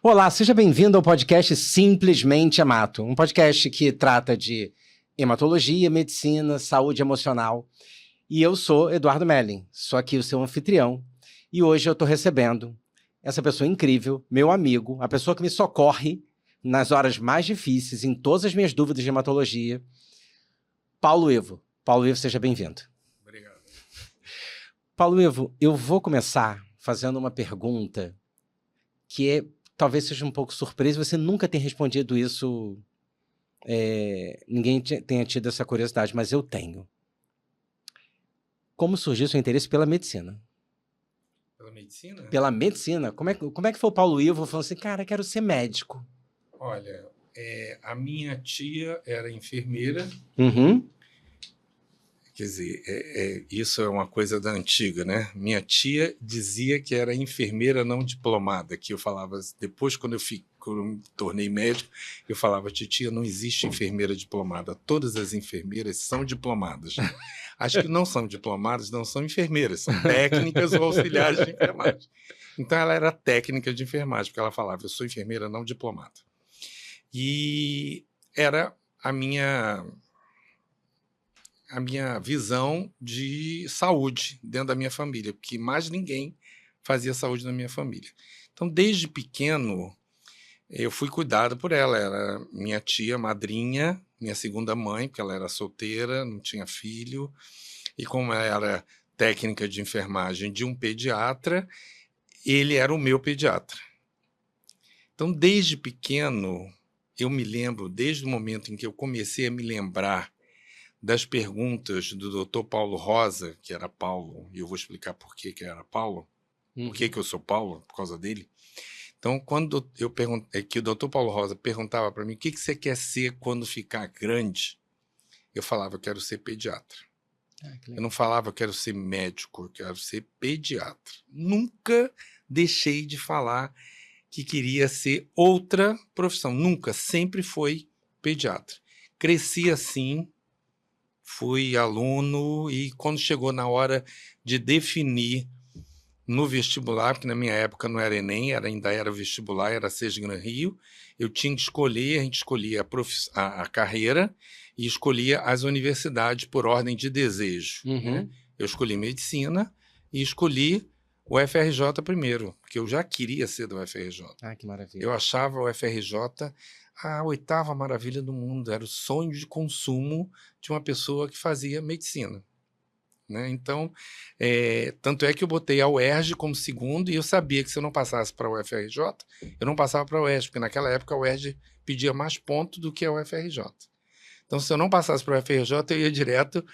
Olá, seja bem-vindo ao podcast Simplesmente Hemato, um podcast que trata de hematologia, medicina, saúde emocional. E eu sou Eduardo Melling, sou aqui o seu anfitrião, e hoje eu estou recebendo essa pessoa incrível, meu amigo, a pessoa que me socorre nas horas mais difíceis, em todas as minhas dúvidas de hematologia, Paulo Ivo. Paulo Ivo, seja bem-vindo. Obrigado. Paulo Ivo, eu vou começar fazendo uma pergunta que talvez seja um pouco surpresa, você nunca tem respondido isso, ninguém tenha tido essa curiosidade, mas eu tenho. Como surgiu seu interesse pela medicina? Pela medicina? Pela medicina? Como é que foi o Paulo Ivo falando assim, cara, quero ser médico? Olha, a minha tia era enfermeira. Uhum. Quer dizer, isso é uma coisa da antiga, né? Minha tia dizia que era enfermeira não diplomada, que eu falava, depois quando eu me tornei médico, eu falava, titia, não existe enfermeira diplomada, todas as enfermeiras são diplomadas. As que não são diplomadas não são enfermeiras, são técnicas ou auxiliares de enfermagem. Então ela era técnica de enfermagem, porque ela falava, eu sou enfermeira não diplomada. E era a minha visão de saúde dentro da minha família, porque mais ninguém fazia saúde na minha família. Então, desde pequeno, eu fui cuidado por ela. Era minha tia, madrinha, minha segunda mãe, porque ela era solteira, não tinha filho. E como ela era técnica de enfermagem de um pediatra, ele era o meu pediatra. Então, desde pequeno, eu me lembro, desde o momento em que eu comecei a me lembrar das perguntas do Dr. Paulo Rosa, que era Paulo, e eu vou explicar por que era Paulo, por que eu sou Paulo, por causa dele. Então, quando eu perguntei, que o Dr. Paulo Rosa perguntava para mim, o que você quer ser quando ficar grande? Eu falava, eu quero ser pediatra. Eu não falava, eu quero ser médico, eu quero ser pediatra. Nunca deixei de falar que queria ser outra profissão. Nunca, sempre foi pediatra. Cresci assim, fui aluno e quando chegou na hora de definir no vestibular, porque na minha época não era Enem, ainda era vestibular, era SESC Gran Rio, eu tinha que escolher, a gente escolhia a carreira e escolhia as universidades por ordem de desejo. Né? Eu escolhi medicina e escolhi o FRJ primeiro, porque eu já queria ser do FRJ. Ah, que maravilha. Eu achava o FRJ a oitava maravilha do mundo, era o sonho de consumo de uma pessoa que fazia medicina. Né? Então, tanto é que eu botei a UERJ como segundo e eu sabia que se eu não passasse para o UFRJ, eu não passava para a UERJ, porque naquela época a UERJ pedia mais pontos do que a UFRJ. Então, se eu não passasse para o UFRJ, eu ia direto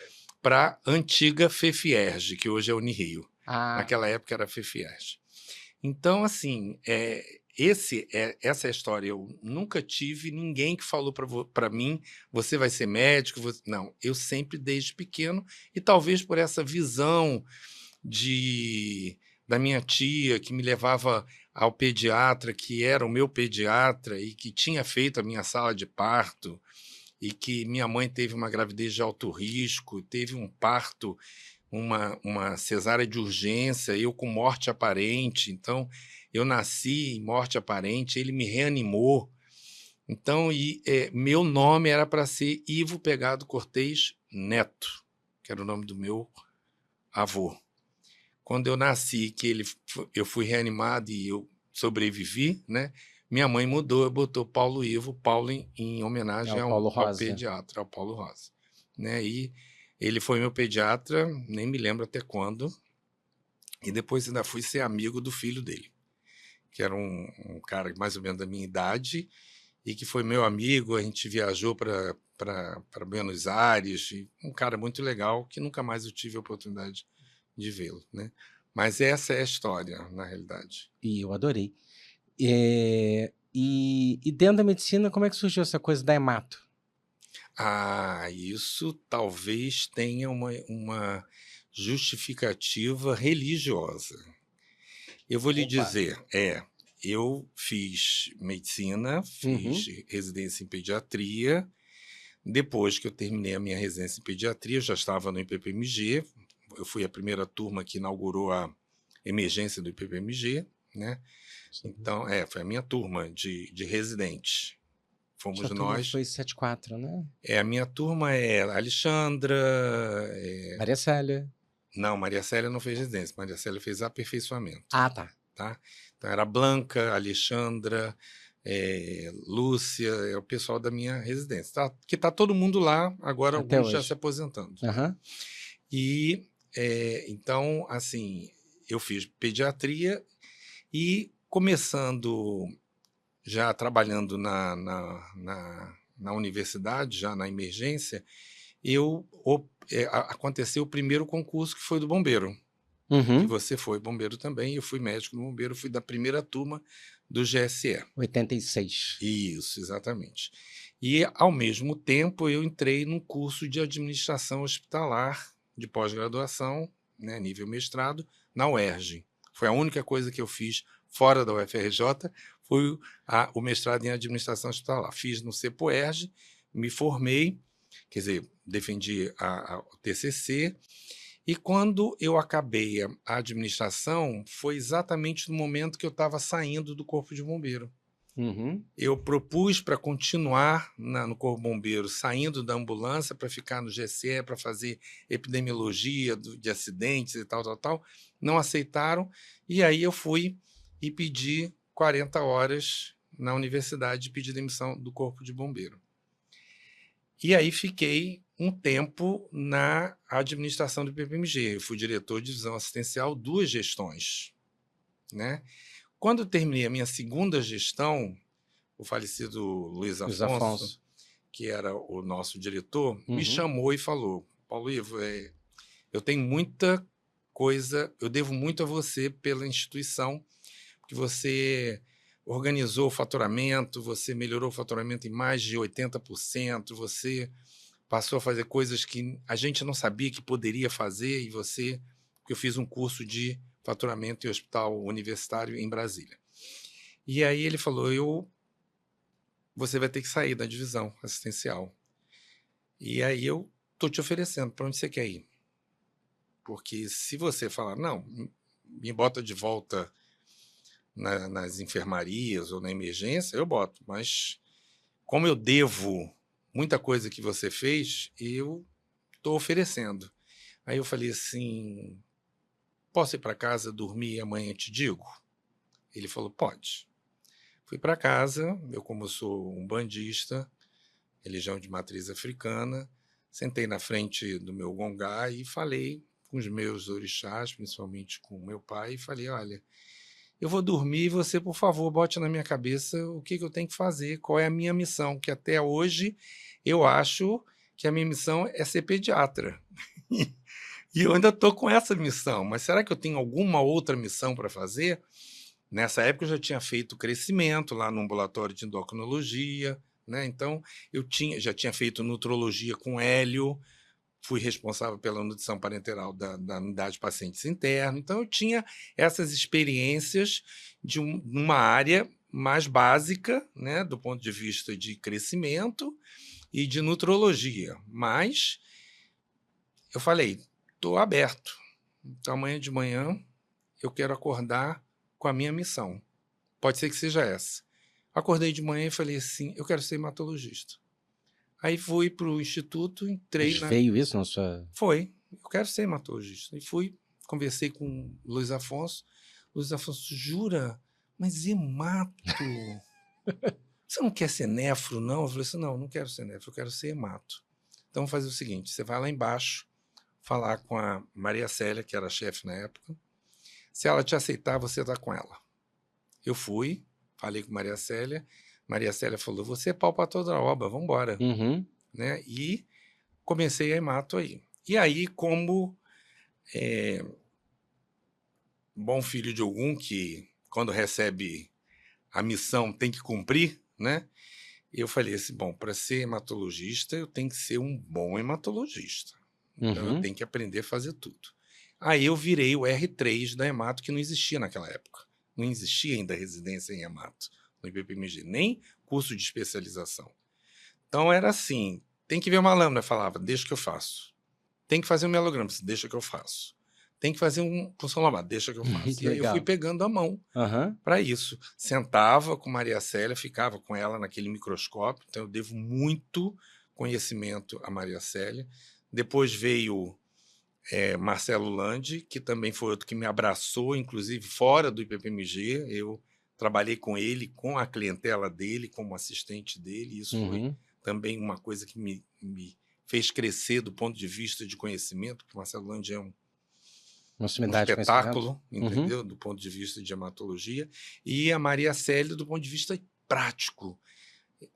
para a antiga FEFIERJ, que hoje é Unirio. Naquela época era FEFIERJ. Então, assim, essa é a história. Eu nunca tive ninguém que falou para mim, você vai ser médico. Não, eu sempre, desde pequeno, e talvez por essa visão da minha tia, que me levava ao pediatra, que era o meu pediatra e que tinha feito a minha sala de parto, e que minha mãe teve uma gravidez de alto risco, teve um parto, uma cesárea de urgência, eu com morte aparente. Então, eu nasci em morte aparente, ele me reanimou. Então, meu nome era para ser Ivo Pegado Cortez Neto, que era o nome do meu avô. Quando eu nasci, eu fui reanimado e eu sobrevivi, né? Minha mãe mudou, botou Paulo Ivo, Paulo em homenagem ao pediatra, ao Paulo Rosa. Né? E ele foi meu pediatra, nem me lembro até quando, e depois ainda fui ser amigo do filho dele, que era um cara mais ou menos da minha idade, e que foi meu amigo, a gente viajou para Buenos Aires, um cara muito legal, que nunca mais eu tive a oportunidade de vê-lo. Né? Mas essa é a história, na realidade. E eu adorei. E dentro da medicina, como é que surgiu essa coisa da hemato? Isso talvez tenha uma justificativa religiosa. Eu vou lhe dizer, eu fiz medicina, fiz residência em pediatria. Depois que eu terminei a minha residência em pediatria, eu já estava no IPPMG. Eu fui a primeira turma que inaugurou a emergência do IPPMG, né? Sim. Então, foi a minha turma de residentes. Fomos Sua turma nós. foi 74, né? A minha turma é a Alexandra. Maria Célia. Não, Maria Célia não fez residência, Maria Célia fez aperfeiçoamento. Ah, tá. Tá? Então era Blanca, Alexandra, Lúcia, é o pessoal da minha residência. Que tá todo mundo lá, agora Até alguns já hoje. se aposentando. Aham. E então, assim, eu fiz pediatria e começando já trabalhando na universidade, já na emergência, aconteceu o primeiro concurso que foi do bombeiro, que Uhum. você foi bombeiro também, eu fui médico do bombeiro, fui da primeira turma do GSE. 86. Isso, exatamente. E, ao mesmo tempo, eu entrei num curso de administração hospitalar de pós-graduação, né, nível mestrado, na UERJ. Foi a única coisa que eu fiz fora da UFRJ, foi o mestrado em administração hospitalar. Fiz no CEPOERJ, me formei, quer dizer, defendi o TCC, e quando eu acabei a administração, foi exatamente no momento que eu estava saindo do Corpo de Bombeiro. Uhum. Eu propus para continuar no Corpo Bombeiro, saindo da ambulância para ficar no GSE, para fazer epidemiologia de acidentes e tal, tal, tal. Não aceitaram, e aí eu fui e pedi 40 horas na universidade, pedi demissão do Corpo de Bombeiro. E aí fiquei um tempo na administração do PPMG. Eu fui diretor de divisão assistencial, 2 gestões, né? Quando eu terminei a minha segunda gestão, o falecido Luiz Afonso, que era o nosso diretor, me chamou e falou: Paulo Ivo, eu tenho muita coisa, eu devo muito a você pela instituição, porque você organizou o faturamento, você melhorou o faturamento em mais de 80%, você passou a fazer coisas que a gente não sabia que poderia fazer, e porque eu fiz um curso de faturamento em hospital universitário em Brasília. E aí ele falou: você vai ter que sair da divisão assistencial. E aí eu estou te oferecendo, para onde você quer ir? Porque se você falar, não, me bota de volta nas enfermarias ou na emergência, eu boto. Mas como eu devo muita coisa que você fez, eu estou oferecendo. Aí eu falei assim, posso ir para casa dormir e amanhã te digo? Ele falou, pode. Fui para casa, eu como sou um bandista, religião de matriz africana, sentei na frente do meu gongá e falei com os meus orixás, principalmente com o meu pai, e falei, olha, eu vou dormir e você, por favor, bote na minha cabeça o que eu tenho que fazer, qual é a minha missão, que até hoje eu acho que a minha missão é ser pediatra. E eu ainda estou com essa missão, mas será que eu tenho alguma outra missão para fazer? Nessa época eu já tinha feito crescimento lá no ambulatório de endocrinologia, né? Então eu já tinha feito nutrologia com Hélio, fui responsável pela nutrição parenteral da unidade de pacientes internos, então eu tinha essas experiências de uma área mais básica, né, do ponto de vista de crescimento e de nutrologia, mas eu falei, estou aberto, então amanhã de manhã eu quero acordar com a minha missão, pode ser que seja essa. Acordei de manhã e falei assim, eu quero ser hematologista. Aí fui para o instituto, entrei Mas veio isso na sua... Foi, eu quero ser hematologista. E fui, conversei com o Luiz Afonso. Luiz Afonso, jura? Mas hemato? Você não quer ser nefro, não? Eu falei assim, não quero ser nefro, eu quero ser hemato. Então, vamos fazer o seguinte, você vai lá embaixo, falar com a Maria Célia, que era a chefe na época. Se ela te aceitar, você está com ela. Eu fui, falei com Maria Célia falou, você é pau para toda a obra, vamos embora. Né? E comecei a hemato aí. E aí, como bom filho de algum que, quando recebe a missão, tem que cumprir, né? Eu falei assim, bom, para ser hematologista, eu tenho que ser um bom hematologista. Então, eu tenho que aprender a fazer tudo. Aí eu virei o R3 da hemato, que não existia naquela época. Não existia ainda residência em hemato no IPPMG, nem curso de especialização. Então, era assim, tem que ver uma lâmina, eu falava, deixa que eu faço. Tem que fazer um mielograma, deixa que eu faço. tem que fazer um punção lombar, deixa que eu faço. Que E aí eu fui legal. pegando a mão Aham. para isso. Sentava com Maria Célia, ficava com ela naquele microscópio, então eu devo muito conhecimento a Maria Célia. Depois veio Marcelo Landi, que também foi outro que me abraçou, inclusive fora do IPPMG. Eu trabalhei com ele, com a clientela dele, como assistente dele. Isso foi Uhum. também uma coisa que me fez crescer do ponto de vista de conhecimento, porque o Marcelo Landi é um Uma sumidade de conhecimento. espetáculo, Uhum. entendeu? Do ponto de vista de hematologia. E a Maria Célia, do ponto de vista prático.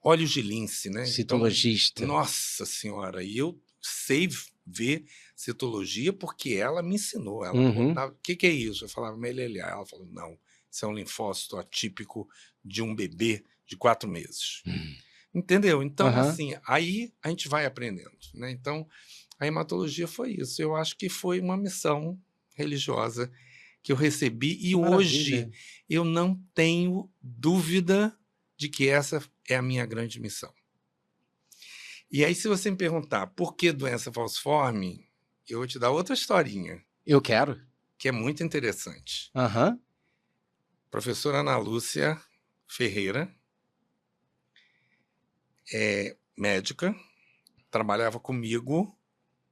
Olhos de lince, né? Então, Citologista. nossa Senhora, e eu sei ver citologia porque ela me ensinou. Ela Uhum. botava, o que é isso? Eu falava, melelhar. Ela falou, não, isso é um linfócito atípico de um bebê de 4 meses. Entendeu? Então, Aham. assim, aí a gente vai aprendendo, né? Então, a hematologia foi isso. Eu acho que foi uma missão religiosa que eu recebi e hoje Maravilha. eu não tenho dúvida de que essa é a minha grande missão. E aí, se você me perguntar por que doença falciforme, eu vou te dar outra historinha, Eu quero. que é muito interessante. Aham. Professora Ana Lúcia Ferreira, médica, trabalhava comigo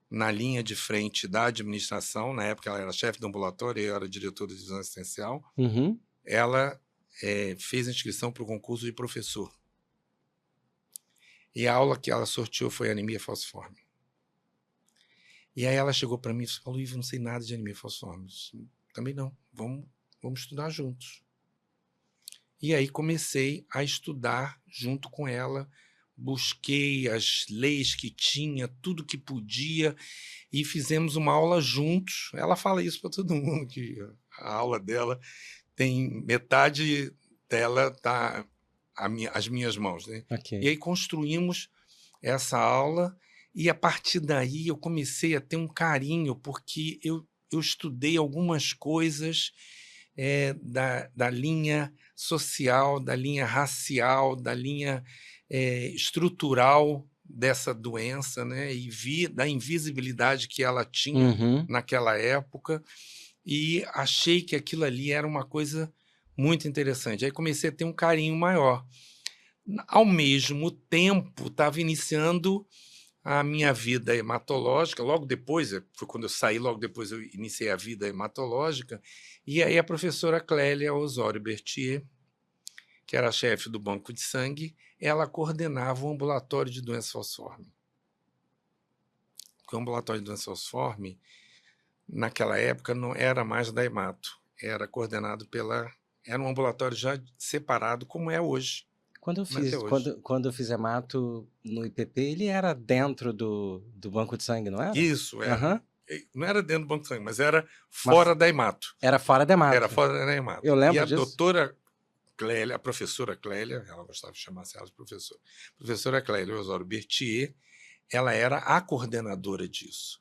na linha de frente da administração. Na época, ela era chefe do ambulatório e eu era diretor da divisão assistencial. Uhum. Ela fez a inscrição para o concurso de professor. E a aula que ela sorteou foi anemia falciforme. E aí ela chegou para mim e falou, Ivo, não sei nada de anemia falciforme. Eu disse, também não, vamos estudar juntos. E aí comecei a estudar junto com ela, busquei as leis que tinha, tudo que podia, e fizemos uma aula juntos. Ela fala isso para todo mundo, que a aula dela tem metade dela tá as minhas mãos, né? Ok. E aí construímos essa aula e a partir daí eu comecei a ter um carinho, porque eu estudei algumas coisas da linha social, da linha racial, da linha estrutural dessa doença, né? E vi da invisibilidade que ela tinha Uhum. naquela época e achei que aquilo ali era uma coisa muito interessante. Aí comecei a ter um carinho maior. Ao mesmo tempo, estava iniciando a minha vida hematológica. Logo depois, foi quando eu saí, logo depois eu iniciei a vida hematológica. E aí a professora Clélia Osório Berthier, que era a chefe do banco de sangue, ela coordenava o ambulatório de doença falciforme. Porque o ambulatório de doença falciforme, naquela época, não era mais da Hemato, era coordenado era um ambulatório já separado, como é hoje. Quando eu Mas é fiz, hoje. quando eu fiz hemato no IPP, ele era dentro do banco de sangue, não era? Isso, Aham. não era dentro do banco de sangue, mas era Mas fora da Hemato. era fora da Era hemato. fora da Hemato. Eu E lembro a disso. doutora Clélia, a professora Clélia, ela gostava de chamar-se ela de professora, a professora Clélia Osório Berthier, ela era a coordenadora disso.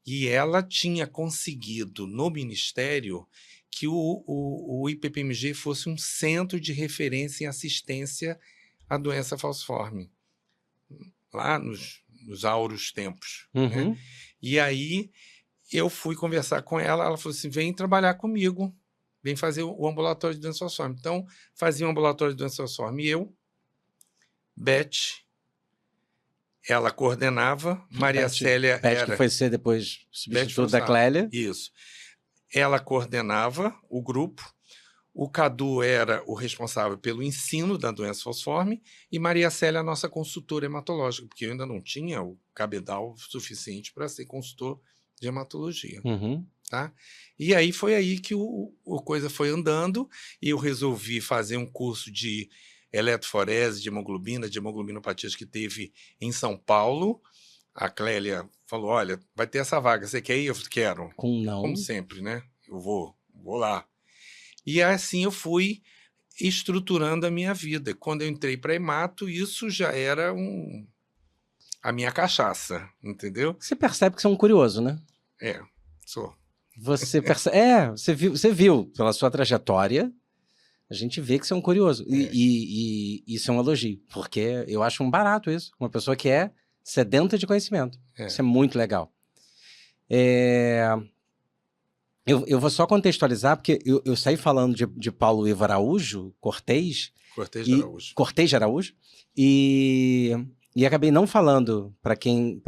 E ela tinha conseguido, no Ministério, que o IPPMG fosse um centro de referência em assistência à doença falciforme, lá nos áureos tempos. Né? Uhum. E aí eu fui conversar com ela, ela falou assim, vem trabalhar comigo, vem fazer o ambulatório de doença falciforme. Então, fazia o ambulatório de doença falciforme eu, Beth, ela coordenava, Maria Célia Beth, que era... foi ser depois substituto da Clélia. Isso. Ela coordenava o grupo, o Cadu era o responsável pelo ensino da doença falciforme e Maria Célia a nossa consultora hematológica, porque eu ainda não tinha o cabedal suficiente para ser consultor de hematologia. Uhum. Tá? E aí foi aí que a coisa foi andando e eu resolvi fazer um curso de eletroforese, de hemoglobinopatias que teve em São Paulo. A Clélia falou, olha, vai ter essa vaga, você quer ir? Eu falei, quero. Com não. Como sempre, né? Eu vou lá. E assim eu fui estruturando a minha vida. Quando eu entrei para Hemato, isso já era a minha cachaça, entendeu? Você percebe que você é um curioso, né? Sou. Você percebe, você viu pela sua trajetória, a gente vê que você é um curioso. E isso é um elogio, porque eu acho um barato isso. Uma pessoa que é sedenta de conhecimento. Isso é muito legal. Eu vou só contextualizar, porque eu saí falando de Paulo Ivo Araújo, Cortez, Cortez de Araújo. Cortez de Araújo, e acabei não falando, para quem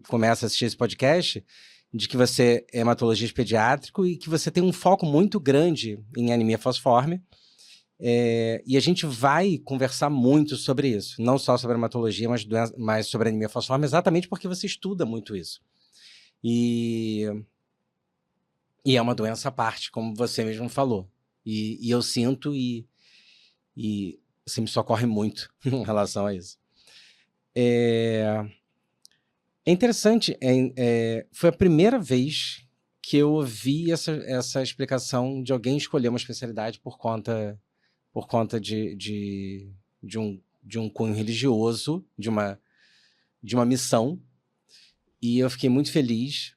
começa a assistir esse podcast, de que você é hematologista pediátrico e que você tem um foco muito grande em anemia falciforme. E a gente vai conversar muito sobre isso, não só sobre hematologia, mas sobre anemia falciforme, exatamente porque você estuda muito isso. E é uma doença à parte, como você mesmo falou. E eu sinto e você me socorre muito em relação a isso. É interessante, foi a primeira vez que eu ouvi essa explicação de alguém escolher uma especialidade por conta de um cunho religioso, de uma missão, e eu fiquei muito feliz.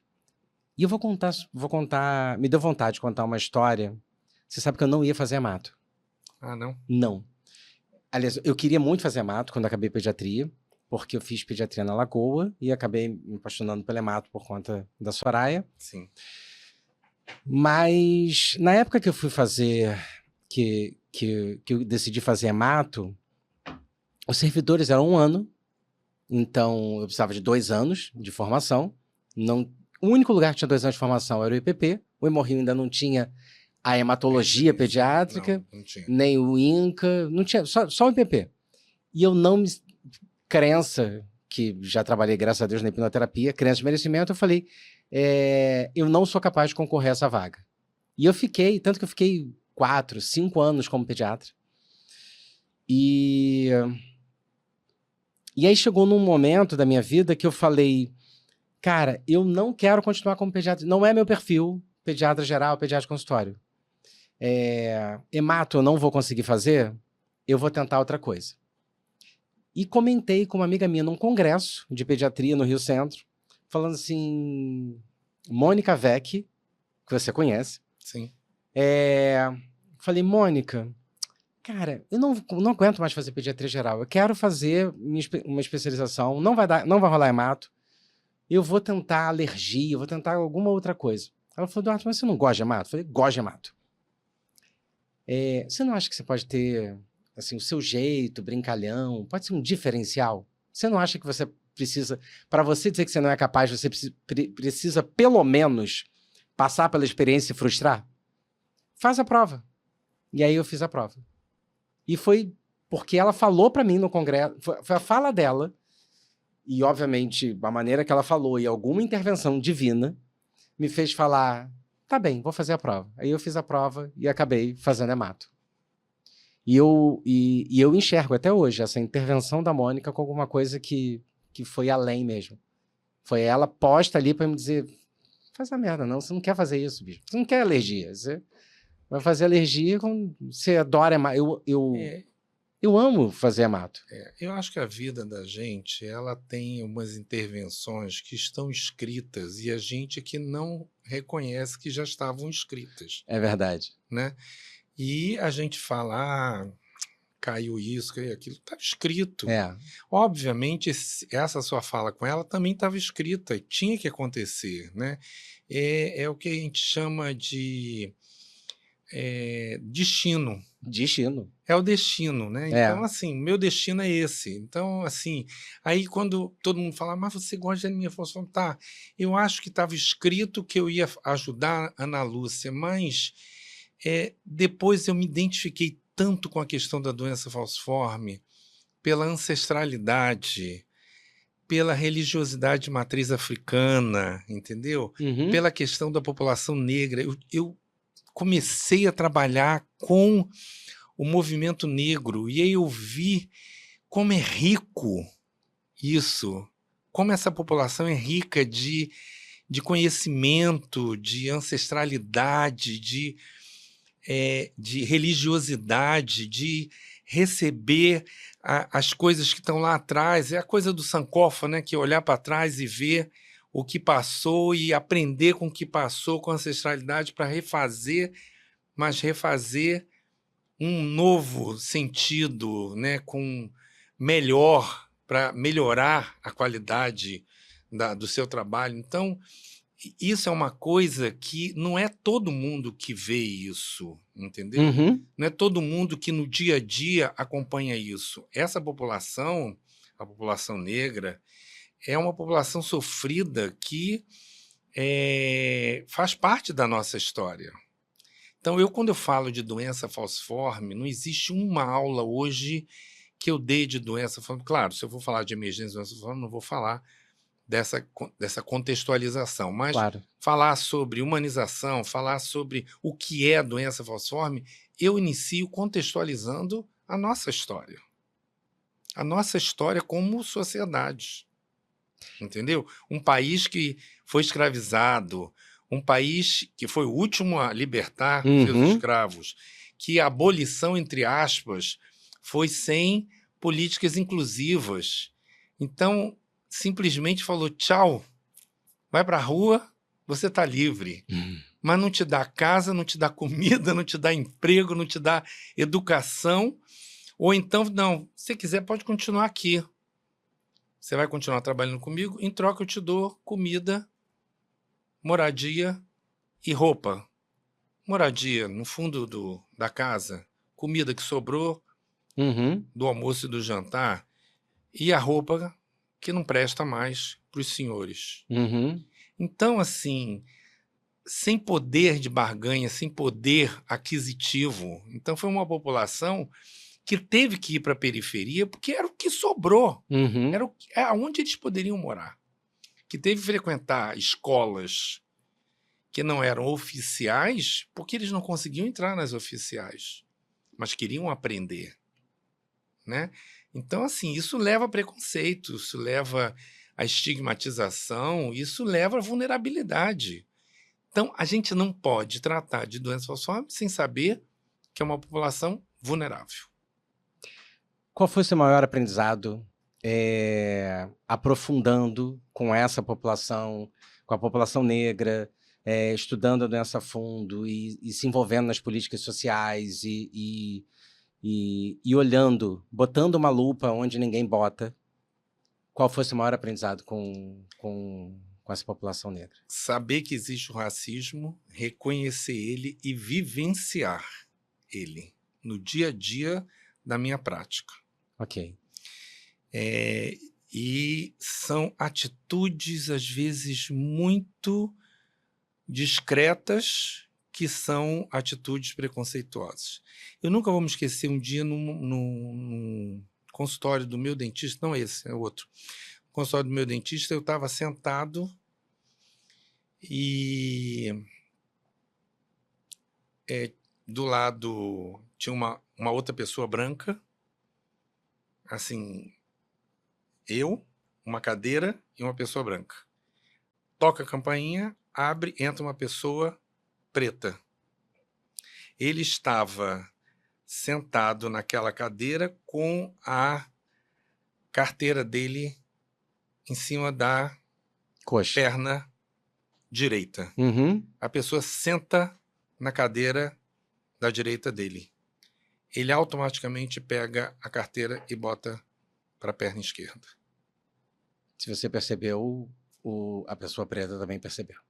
E eu vou contar, me deu vontade de contar uma história. Você sabe que eu não ia fazer hemato. Ah, não? Não. Aliás, eu queria muito fazer hemato quando acabei pediatria, porque eu fiz pediatria na Lagoa e acabei me apaixonando pelo hemato por conta da Soraya. Sim. Mas na época que eu fui fazer, que eu decidi fazer hemato, os servidores eram 1 ano, então eu precisava de 2 anos de formação. O único lugar que tinha 2 anos de formação era o IPP. O Hemorrio ainda não tinha a hematologia pediátrica, não tinha. Nem o INCA, não tinha, só o IPP. E eu não crença, que já trabalhei, graças a Deus, na hipnoterapia, crença de merecimento, eu falei, eu não sou capaz de concorrer a essa vaga. E eu fiquei, tanto que eu fiquei 4, 5 anos como pediatra. E aí chegou num momento da minha vida que eu falei, cara, eu não quero continuar como pediatra, não é meu perfil, pediatra geral, pediatra consultório. Hemato eu não vou conseguir fazer, eu vou tentar outra coisa. E comentei com uma amiga minha num congresso de pediatria no Rio Centro, falando assim, Mônica Vecchi, que você conhece. Sim. Falei, Mônica, cara, eu não aguento mais fazer pediatria geral, eu quero fazer uma especialização, não vai rolar hemato, eu vou tentar alergia, eu vou tentar alguma outra coisa. Ela falou, Eduardo, mas você não gosta de hemato? Eu falei, gosto de hemato. Você não acha que você pode ter assim, o seu jeito, brincalhão, pode ser um diferencial? Você não acha que você precisa, para você dizer que você não é capaz, você precisa pelo menos passar pela experiência e frustrar? Faz a prova. E aí eu fiz a prova. E foi porque ela falou para mim no congresso, foi a fala dela, e obviamente a maneira que ela falou e alguma intervenção divina me fez falar, tá bem, vou fazer a prova. Aí eu fiz a prova e acabei fazendo hemato. E eu enxergo até hoje essa intervenção da Mônica com alguma coisa que foi além mesmo. Foi ela posta ali para me dizer, faz a merda não, você não quer fazer isso, bicho. Você não quer alergia, você vai fazer alergia quando você adora hemato. Eu amo fazer hemato. Eu acho que a vida da gente, ela tem umas intervenções que estão escritas e a gente que não reconhece que já estavam escritas. É verdade. Né? E a gente fala, caiu isso, caiu aquilo, estava escrito. Obviamente, essa sua fala com ela também estava escrita, tinha que acontecer. Né? É o que a gente chama de destino. Destino. É o destino, né? Então, assim, meu destino é esse. Então, assim, aí quando todo mundo fala, mas você gosta de anemia falciforme? Tá, eu acho que estava escrito que eu ia ajudar a Ana Lúcia, mas depois eu me identifiquei tanto com a questão da doença falciforme, pela ancestralidade, pela religiosidade de matriz africana, entendeu? Uhum. Pela questão da população negra. Eu comecei a trabalhar com o movimento negro, e aí eu vi como é rico isso, como essa população é rica de conhecimento, de ancestralidade, de religiosidade, de receber as coisas que estão lá atrás. É a coisa do Sankofa, né? Que é olhar para trás e ver o que passou e aprender com o que passou, com ancestralidade, para refazer, mas refazer um novo sentido, né, para melhorar a qualidade do seu trabalho. Então, isso é uma coisa que não é todo mundo que vê isso, entendeu? Uhum. Não é todo mundo que no dia a dia acompanha isso. Essa população, a população negra, é uma população sofrida que faz parte da nossa história. Então, quando eu falo de doença falciforme, não existe uma aula hoje que eu dê de doença falciforme. Claro, se eu for falar de emergência de doença falciforme, não vou falar dessa contextualização, mas Claro. falar sobre humanização, falar sobre o que é doença falciforme, eu inicio contextualizando a nossa história como sociedade, entendeu? Um país que foi escravizado, um país que foi o último a libertar seus Uhum. escravos, que a abolição, entre aspas, foi sem políticas inclusivas. Então, simplesmente falou tchau, vai para a rua, você está livre. Mas não te dá casa, não te dá comida, não te dá emprego, não te dá educação. Ou então, não, se quiser pode continuar aqui. Você vai continuar trabalhando comigo, em troca eu te dou comida, moradia e roupa. Moradia no fundo da casa, comida que sobrou Uhum. do almoço e do jantar, e a roupa que não presta mais para os senhores. Uhum. Então, assim, sem poder de barganha, sem poder aquisitivo. Então, foi uma população que teve que ir para a periferia porque era o que sobrou, Uhum. era onde eles poderiam morar. Que teve que frequentar escolas que não eram oficiais porque eles não conseguiam entrar nas oficiais, mas queriam aprender, né? Então, assim, isso leva a preconceito, isso leva a estigmatização, isso leva a vulnerabilidade. Então, a gente não pode tratar de doença falciforme sem saber que é uma população vulnerável. Qual foi o seu maior aprendizado aprofundando com essa população, com a população negra, estudando a doença a fundo e se envolvendo nas políticas sociais e olhando, botando uma lupa onde ninguém bota? Qual foi o seu maior aprendizado com essa população negra? Saber que existe o racismo, reconhecer ele e vivenciar ele no dia a dia da minha prática. Ok. E são atitudes, às vezes, muito discretas, que são atitudes preconceituosas. Eu nunca vou me esquecer um dia num consultório do meu dentista, não esse, é outro. No consultório do meu dentista, eu estava sentado e do lado tinha uma outra pessoa branca, assim, eu, uma cadeira e uma pessoa branca. Toca a campainha, abre, entra uma pessoa preta. Ele estava sentado naquela cadeira com a carteira dele em cima da Coxa. perna direita. Uhum. A pessoa senta na cadeira da direita dele. Ele automaticamente pega a carteira e bota para a perna esquerda. Se você percebeu, a pessoa preta também percebeu.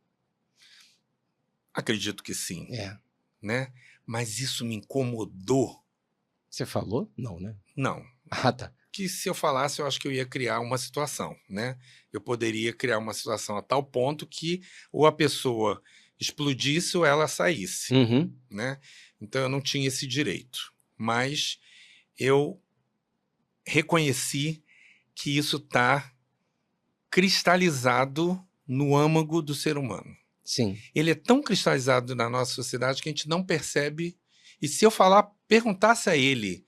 Acredito que sim, É. né? Mas isso me incomodou. Você falou? Não, né? Não. Ah, tá. Que se eu falasse, eu acho que eu ia criar uma situação, né? Eu poderia criar uma situação a tal ponto que ou a pessoa explodisse ou ela saísse, Uhum. né? Então eu não tinha esse direito. Mas eu reconheci que isso está cristalizado no âmago do ser humano. Sim. Ele é tão cristalizado na nossa sociedade que a gente não percebe. E se eu perguntasse a ele,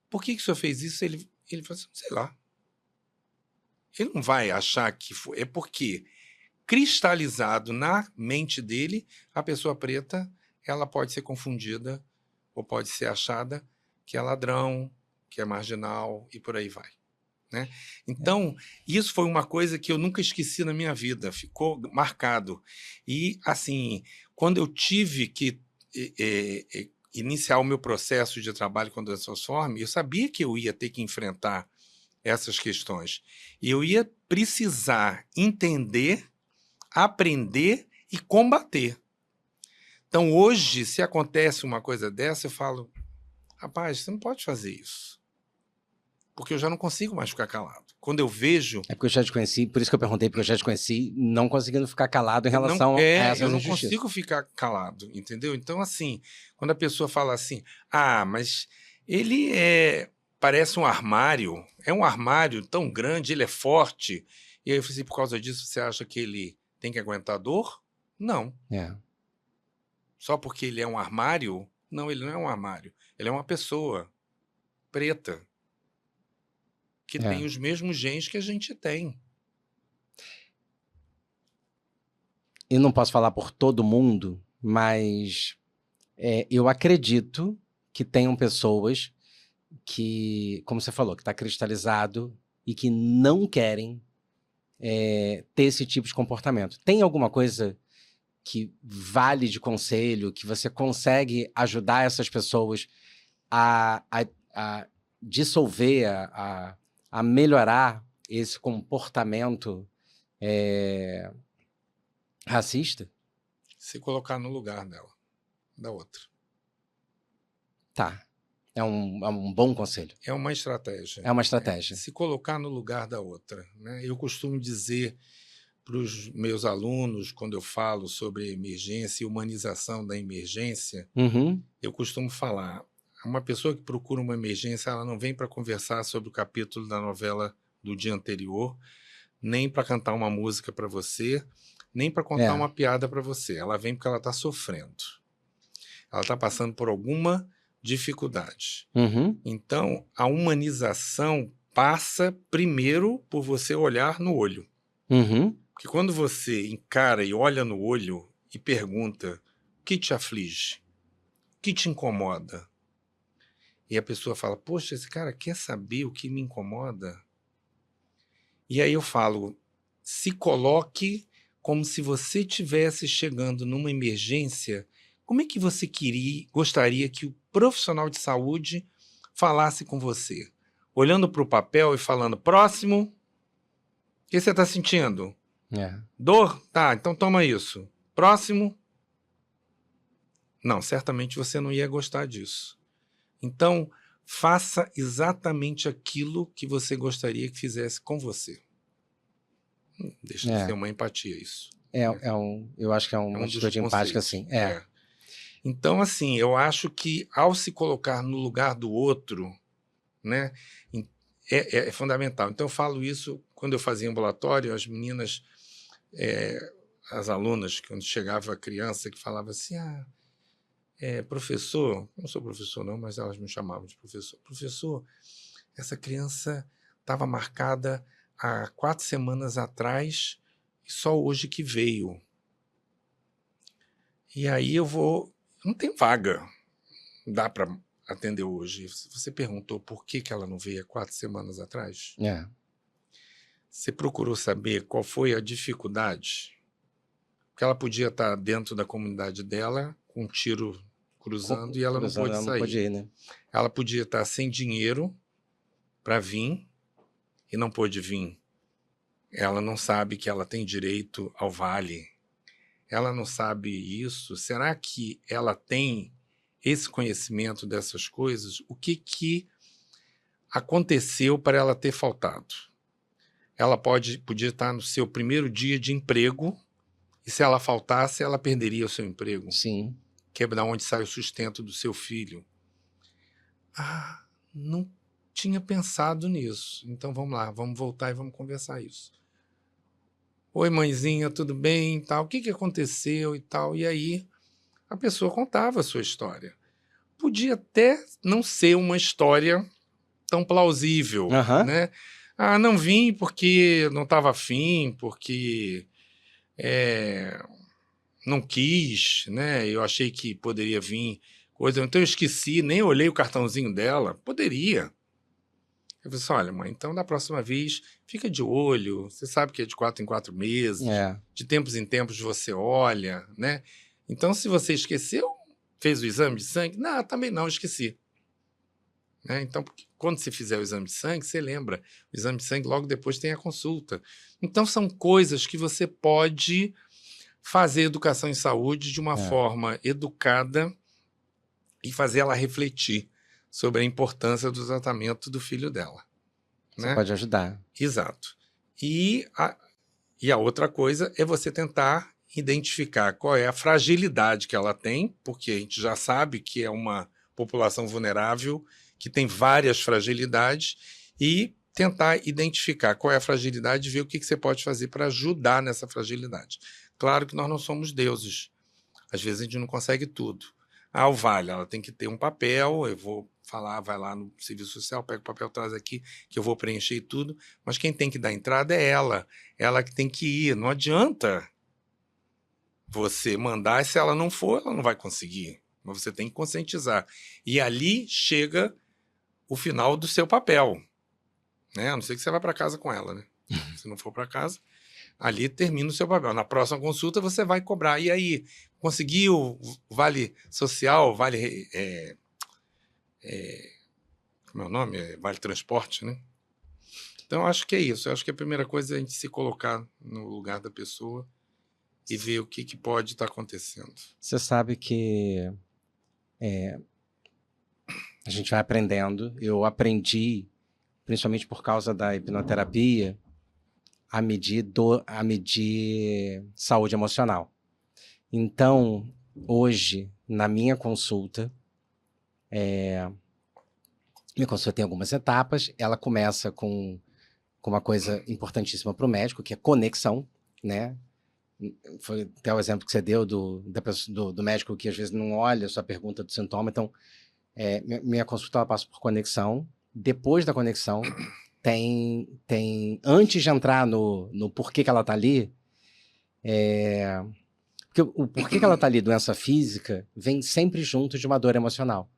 por que o senhor fez isso? Ele fala assim, sei lá. Ele não vai achar que foi. É porque cristalizado na mente dele, a pessoa preta, ela pode ser confundida ou pode ser achada que é ladrão, que é marginal e por aí vai, né? Então, isso foi uma coisa que eu nunca esqueci na minha vida, ficou marcado. E, assim, quando eu tive que iniciar o meu processo de trabalho com doença falciforme, eu sabia que eu ia ter que enfrentar essas questões. E eu ia precisar entender aprender e combater. Então, hoje, se acontece uma coisa dessa, eu falo, rapaz, você não pode fazer isso. Porque eu já não consigo mais ficar calado. Quando eu vejo... É porque eu já te conheci, por isso que eu perguntei, porque eu já te conheci, não conseguindo ficar calado em relação a eu essas não injustiças. consigo ficar calado, entendeu? Então, assim, quando a pessoa fala assim, mas ele parece um armário, é um armário tão grande, ele é forte. E aí eu falei assim, por causa disso, você acha que ele tem que aguentar dor? Não. Só porque ele é um armário? Não, ele não é um armário. Ele é uma pessoa preta que tem os mesmos genes que a gente tem. Eu não posso falar por todo mundo, mas eu acredito que tenham pessoas que, como você falou, que está cristalizado e que não querem ter esse tipo de comportamento. Tem alguma coisa que vale de conselho, que você consegue ajudar essas pessoas a dissolver, a melhorar esse comportamento racista? Se colocar no lugar dela, da outra. Tá. É um bom conselho. É uma estratégia. É uma estratégia. Se colocar no lugar da outra, né? Eu costumo dizer para os meus alunos, quando eu falo sobre emergência e humanização da emergência, eu costumo falar, uma pessoa que procura uma emergência, ela não vem para conversar sobre o capítulo da novela do dia anterior, nem para cantar uma música para você, nem para contar uma piada para você. Ela vem porque ela está sofrendo. Ela está passando por alguma dificuldade. Então, a humanização passa primeiro por você olhar no olho. Porque quando você encara e olha no olho e pergunta o que te aflige, o que te incomoda, e a pessoa fala, poxa, esse cara quer saber o que me incomoda? E aí eu falo, se coloque como se você estivesse chegando numa emergência, como é que você gostaria que o profissional de saúde falasse com você? Olhando para o papel e falando, próximo, o que você está sentindo? Dor? Tá, então toma isso. Próximo? Não, certamente você não ia gostar disso. Então, faça exatamente aquilo que você gostaria que fizesse com você. Deixa de ser uma empatia isso. Eu acho que é uma atitude empática, sim. Então, assim, eu acho que ao se colocar no lugar do outro, né, é fundamental. Então, eu falo isso quando eu fazia ambulatório, as meninas, as alunas, quando chegava a criança, que falava assim, professor, não sou professor não, mas elas me chamavam de professor. Professor, essa criança estava marcada há 4 semanas atrás e só hoje que veio. E aí não tem vaga, não dá para atender hoje. Você perguntou por que ela não veio há 4 semanas atrás? Você procurou saber qual foi a dificuldade? Porque ela podia estar dentro da comunidade dela, com um tiro cruzando, e ela não pôde sair. Não podia ir, né? Ela podia estar sem dinheiro para vir e não pôde vir. Ela não sabe que ela tem direito ao vale. Ela não sabe isso. Será que ela tem esse conhecimento dessas coisas? O que aconteceu para ela ter faltado? Ela podia estar no seu primeiro dia de emprego e se ela faltasse, ela perderia o seu emprego. Sim. Que é da onde sai o sustento do seu filho. Não tinha pensado nisso. Então vamos lá, vamos voltar e vamos conversar isso. Oi, mãezinha, tudo bem? Tal. O que aconteceu e tal? E aí a pessoa contava a sua história. Podia até não ser uma história tão plausível, né? Não vim porque não estava afim, porque não quis, né? Eu achei que poderia vir coisa, então eu esqueci, nem olhei o cartãozinho dela. Poderia. Eu falei assim, olha, mãe, então da próxima vez, fica de olho, você sabe que é de 4 em 4 meses, de tempos em tempos você olha, né? Então, se você esqueceu, fez o exame de sangue? Não, também não, esqueci. Né? Então, quando você fizer o exame de sangue, você lembra. O exame de sangue logo depois tem a consulta. Então, são coisas que você pode fazer educação em saúde de uma É. forma educada e fazer ela refletir sobre a importância do tratamento do filho dela, Você né? pode ajudar. Exato. E a outra coisa é você tentar identificar qual é a fragilidade que ela tem, porque a gente já sabe que é uma população vulnerável, que tem várias fragilidades, e tentar identificar qual é a fragilidade e ver o que você pode fazer para ajudar nessa fragilidade. Claro que nós não somos deuses. Às vezes a gente não consegue tudo. O Vale, ela tem que ter um papel, eu vou falar, vai lá no serviço social, pega o papel, traz aqui, que eu vou preencher tudo, mas quem tem que dar entrada é ela que tem que ir, não adianta você mandar, se ela não for, ela não vai conseguir, mas você tem que conscientizar. E ali chega o final do seu papel, né? A não ser que você vá para casa com ela, né? Se não for para casa, ali termina o seu papel. Na próxima consulta você vai cobrar. E aí, conseguiu vale social, vale... como é o nome? Vale transporte, né? Então, acho que é isso. Eu acho que a primeira coisa é a gente se colocar no lugar da pessoa e ver o que pode estar acontecendo. Você sabe que a gente vai aprendendo. Eu aprendi, principalmente por causa da hipnoterapia, a medir saúde emocional. Então, hoje, na minha consulta tem algumas etapas. Ela começa com uma coisa importantíssima para o médico, que é conexão, né? Foi até o exemplo que você deu do médico que às vezes não olha a sua pergunta do sintoma. Então, minha consulta ela passa por conexão. Depois da conexão, antes de entrar no porquê que ela está ali, porque o porquê que ela está ali, doença física, vem sempre junto de uma dor emocional.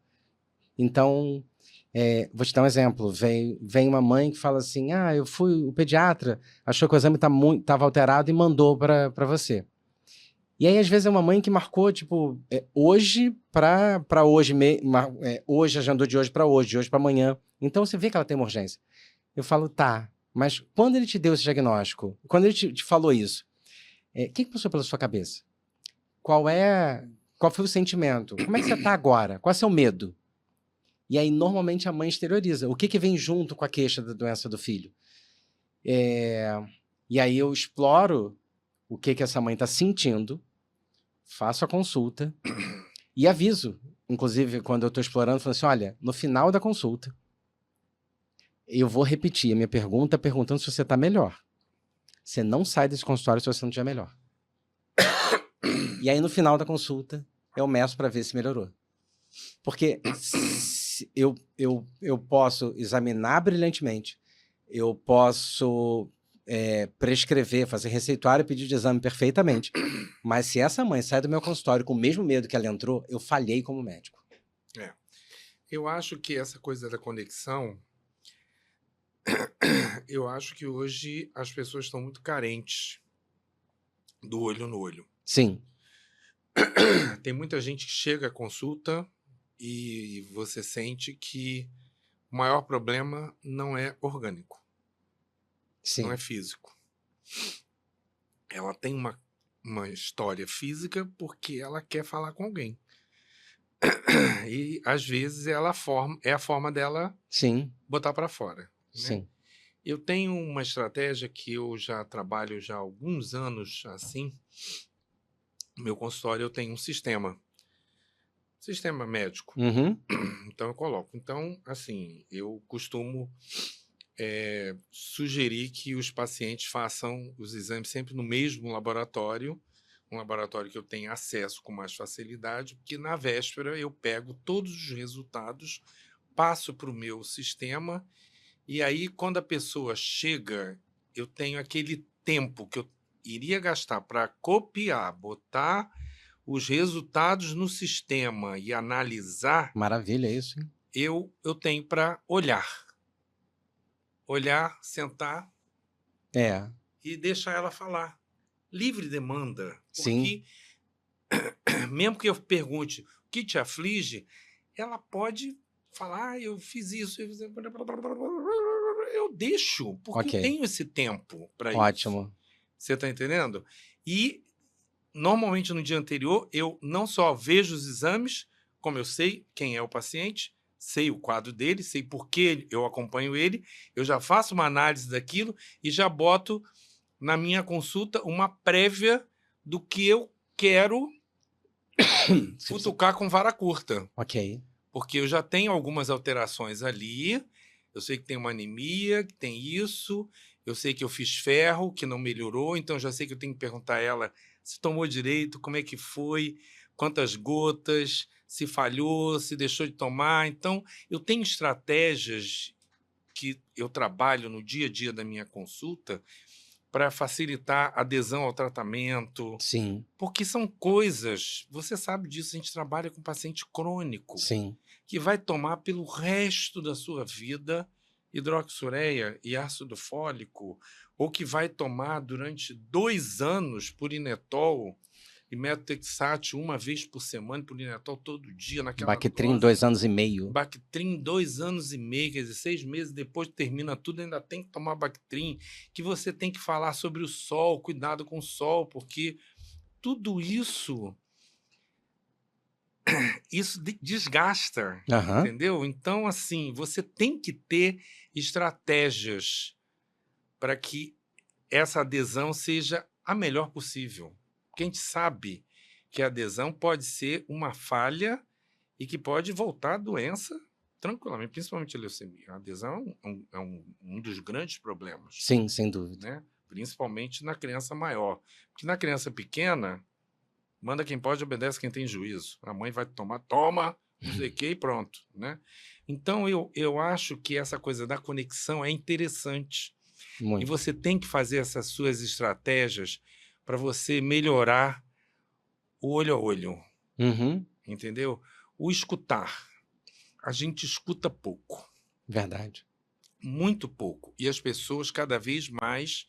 Então, vou te dar um exemplo. Vem uma mãe que fala assim, o pediatra achou que o exame estava alterado e mandou para você. E aí, às vezes, é uma mãe que marcou, tipo, hoje para hoje, hoje, agendou de hoje para hoje, de hoje para amanhã. Então, você vê que ela tem uma urgência. Eu falo, tá, mas quando ele te deu esse diagnóstico, quando ele te falou isso, o que passou pela sua cabeça? Qual foi o sentimento? Como é que você está agora? Qual é o seu medo? E aí, normalmente, a mãe exterioriza. O que vem junto com a queixa da doença do filho? E aí eu exploro o que essa mãe está sentindo, faço a consulta e aviso. Inclusive, quando eu estou explorando, falo assim, olha, no final da consulta, eu vou repetir a minha pergunta, perguntando se você está melhor. Você não sai desse consultório se você não estiver melhor. E aí, no final da consulta, eu meço para ver se melhorou. Porque eu posso examinar brilhantemente, eu posso prescrever, fazer receituário e pedir de exame perfeitamente. Mas se essa mãe sai do meu consultório com o mesmo medo que ela entrou, eu falhei como médico. Eu acho que essa coisa da conexão, eu acho que hoje as pessoas estão muito carentes do olho no olho. Sim. Tem muita gente que chega à consulta e você sente que o maior problema não é orgânico, Sim. não é físico. Ela tem uma história física porque ela quer falar com alguém. E, às vezes, é a forma dela Sim. botar para fora. Né? Sim. Eu tenho uma estratégia que eu já trabalho já há alguns anos assim. No meu consultório eu tenho um sistema médico. Uhum. Então eu coloco. Então, assim, eu costumo sugerir que os pacientes façam os exames sempre no mesmo laboratório, um laboratório que eu tenha acesso com mais facilidade, porque na véspera eu pego todos os resultados, passo para o meu sistema, e aí quando a pessoa chega, eu tenho aquele tempo que eu iria gastar para copiar, botar os resultados no sistema e analisar. Maravilha isso, hein? Eu tenho para olhar, sentar e deixar ela falar. Livre demanda. Porque, mesmo que eu pergunte o que te aflige, ela pode falar, eu fiz isso, eu deixo, porque eu tenho esse tempo para isso. Ótimo. Você está entendendo? E normalmente no dia anterior, eu não só vejo os exames, como eu sei quem é o paciente, sei o quadro dele, sei por que eu acompanho ele, eu já faço uma análise daquilo e já boto na minha consulta uma prévia do que eu quero futucar com vara curta. Ok. Porque eu já tenho algumas alterações ali, eu sei que tem uma anemia, que tem isso, eu sei que eu fiz ferro, que não melhorou, então eu já sei que eu tenho que perguntar a ela se tomou direito, como é que foi, quantas gotas, se falhou, se deixou de tomar. Então, eu tenho estratégias que eu trabalho no dia a dia da minha consulta para facilitar a adesão ao tratamento, Sim, porque são coisas, você sabe disso, a gente trabalha com paciente crônico, sim. que vai tomar pelo resto da sua vida hidroxureia e ácido fólico, ou que vai tomar durante 2 anos purinetol e metotrexato uma vez por semana, purinetol todo dia, naquela Bactrim, dose. 2 anos e meio. Bactrim 2 anos e meio, quer dizer, 6 meses depois termina tudo, ainda tem que tomar Bactrim, que você tem que falar sobre o sol, cuidado com o sol, porque tudo isso desgasta, Aham. entendeu? Então, assim, você tem que ter estratégias para que essa adesão seja a melhor possível. Porque a gente sabe que a adesão pode ser uma falha e que pode voltar a doença tranquilamente, principalmente a leucemia. A adesão é um dos grandes problemas, Sim, sem dúvida. né? Principalmente na criança maior. Porque na criança pequena, manda quem pode, obedece quem tem juízo. A mãe vai tomar, toma, não sei o que e pronto, né? Então, eu acho que essa coisa da conexão é interessante. E Muito. você tem que fazer essas suas estratégias para você melhorar o olho a olho, Uhum. entendeu? O escutar. A gente escuta pouco, Verdade. muito pouco. E as pessoas cada vez mais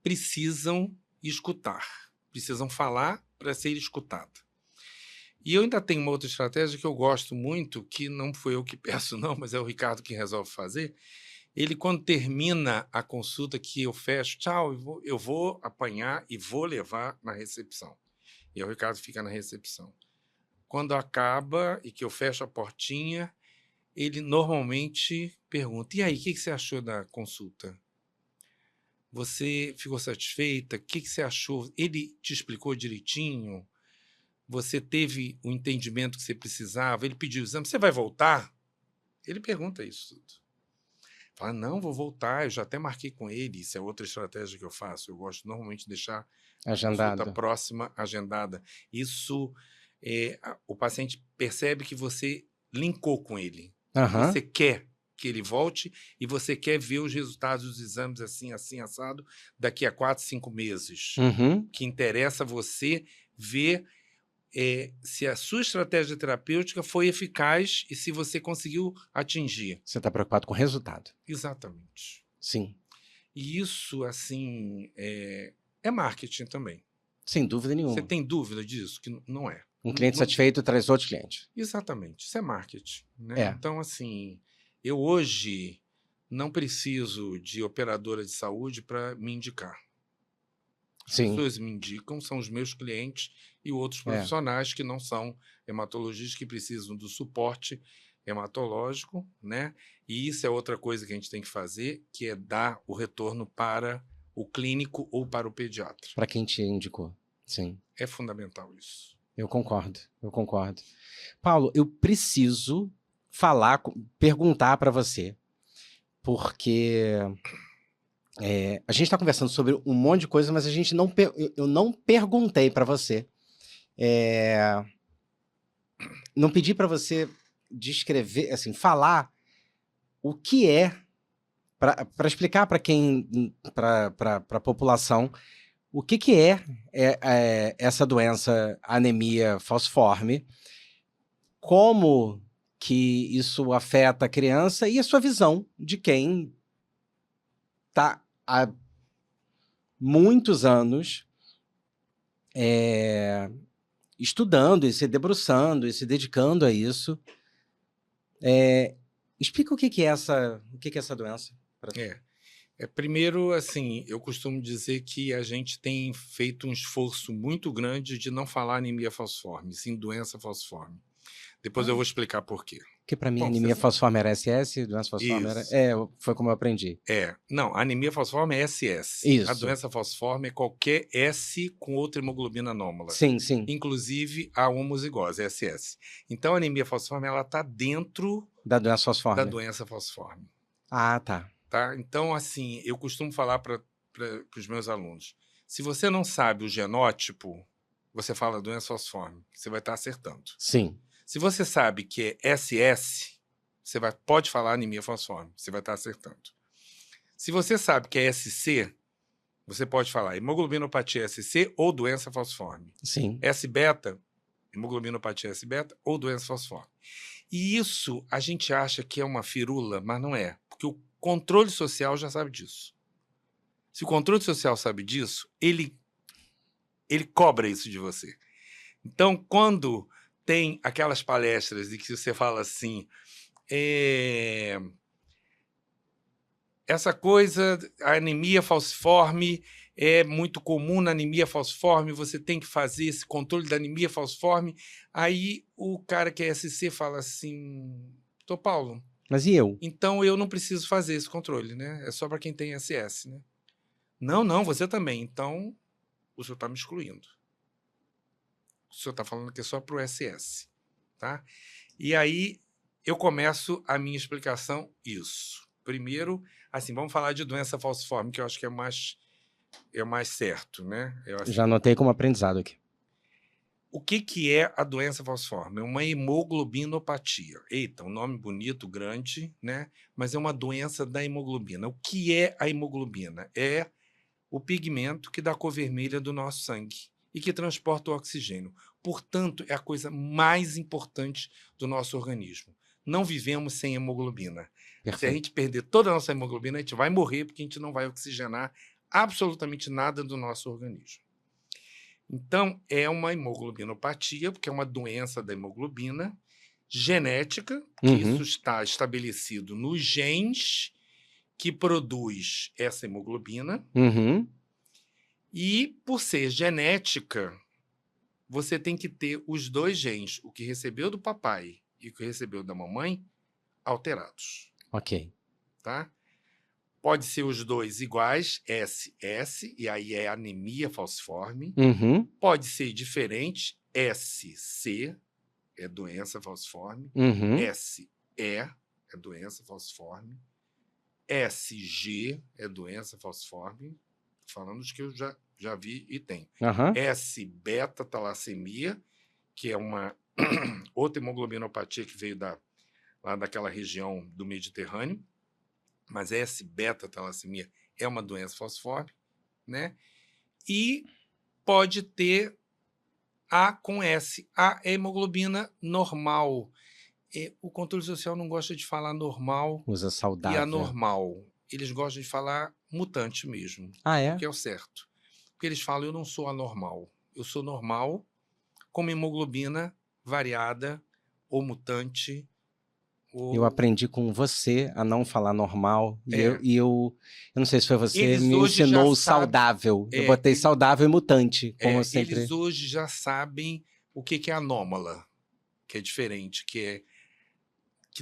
precisam escutar, precisam falar para ser escutada. E eu ainda tenho uma outra estratégia que eu gosto muito, que não foi eu que peço não, mas é o Ricardo que resolve fazer. Ele, quando termina a consulta que eu fecho, tchau, eu vou apanhar e vou levar na recepção. E aí o Ricardo fica na recepção. Quando acaba e que eu fecho a portinha, ele normalmente pergunta, e aí, o que você achou da consulta? Você ficou satisfeita? O que você achou? Ele te explicou direitinho? Você teve o entendimento que você precisava? Ele pediu o exame, você vai voltar? Ele pergunta isso tudo. Fala, não, vou voltar, eu já até marquei com ele, isso é outra estratégia que eu faço, eu gosto normalmente de deixar a consulta Agendado. próxima, agendada. Isso, o paciente percebe que você linkou com ele, Aham. você quer que ele volte e você quer ver os resultados dos exames assim, assim, assado, daqui a 4, 5 meses. Uhum. Que interessa você ver se a sua estratégia terapêutica foi eficaz e se você conseguiu atingir. Você está preocupado com o resultado. Exatamente. Sim. E isso, assim, é marketing também. Sem dúvida Você nenhuma. tem dúvida disso? Que não é. Um cliente Não- satisfeito traz outros clientes. Exatamente. Isso é marketing, né? É. Então, assim, eu hoje não preciso de operadora de saúde para me indicar. As Sim. pessoas me indicam, são os meus clientes e outros É. profissionais que não são hematologistas, que precisam do suporte hematológico, né? E isso é outra coisa que a gente tem que fazer, que é dar o retorno para o clínico ou para o pediatra. Para quem te indicou. Sim. É fundamental isso. Eu concordo. Eu concordo. Paulo, eu preciso perguntar para você, porque a gente está conversando sobre um monte de coisa, mas a gente não eu não perguntei para você. Não pedi para você descrever, assim, falar o que é, para explicar para a população, o que é essa doença anemia falciforme, como que isso afeta a criança e a sua visão de quem está há muitos anos estudando e se debruçando e se dedicando a isso. Explica o que é essa doença. Primeiro, assim, eu costumo dizer que a gente tem feito um esforço muito grande de não falar anemia falciforme, sim doença falciforme. Depois eu vou explicar por quê. Porque para mim Bom, anemia falciforme era SS, doença falciforme era... isso. foi como eu aprendi. Não, a anemia falciforme é SS. A Isso. doença falciforme é qualquer S com outra hemoglobina anômala. Sim, sim. Inclusive a homozigose, SS. Então a anemia falciforme, ela está dentro Da doença da falciforme. doença falciforme. Ah, tá. Tá? Então, assim, eu costumo falar para os meus alunos, se você não sabe o genótipo, você fala doença falciforme, você vai estar acertando. Sim. Se você sabe que é SS, você pode falar anemia falciforme, você vai estar acertando. Se você sabe que é SC, você pode falar hemoglobinopatia SC ou doença falciforme. Sim. S-beta, hemoglobinopatia S-beta ou doença falciforme. E isso a gente acha que é uma firula, mas não é, porque o controle social já sabe disso. Se o controle social sabe disso, ele cobra isso de você. Então, quando tem aquelas palestras de que você fala assim, essa coisa, a anemia falciforme é muito comum na anemia falciforme, você tem que fazer esse controle da anemia falciforme. Aí o cara que é SC fala assim, Dr. Paulo, mas e eu? então eu não preciso fazer esse controle, né? É só para quem tem SS, né? Não, você também. Então, o senhor está me excluindo. O senhor está falando que é só para o SS, tá? E aí eu começo a minha explicação isso. Primeiro, assim, vamos falar de doença falciforme, que eu acho que é mais certo, né? Já anotei como aprendizado aqui. O que é a doença falciforme? É uma hemoglobinopatia. Eita, um nome bonito, grande, né? Mas é uma doença da hemoglobina. O que é a hemoglobina? É o pigmento que dá a cor vermelha do nosso sangue e que transporta o oxigênio. Portanto, é a coisa mais importante do nosso organismo. Não vivemos sem hemoglobina. Perfeito. Se a gente perder toda a nossa hemoglobina, a gente vai morrer porque a gente não vai oxigenar absolutamente nada do nosso organismo. Então, é uma hemoglobinopatia, porque é uma doença da hemoglobina genética, que isso está estabelecido nos genes que produz essa hemoglobina. E, por ser genética, você tem que ter os dois genes, o que recebeu do papai e o que recebeu da mamãe, alterados. Ok. Tá? Pode ser os dois iguais, SS, e aí é anemia falciforme. Pode ser diferente, SC, é doença falciforme. SE é doença falciforme. SG é doença falciforme. Falando dos que eu já vi e tem. S-beta-talassemia, que é uma outra hemoglobinopatia que veio lá daquela região do Mediterrâneo, mas S-beta-talassemia é uma doença falciforme, né? E pode ter A com S, a hemoglobina normal. O controle social não gosta de falar normal Usa saudável. e anormal. Eles gostam de falar mutante mesmo. Ah, é? Que é o certo. Porque eles falam, eu não sou anormal. Eu sou normal com uma hemoglobina variada ou mutante. Eu aprendi com você a não falar normal. E eu não sei se foi você, Eles me hoje ensinou já sabem- saudável. Eu botei saudável e mutante, como sempre. Eles hoje já sabem o que é anômala, que é diferente, que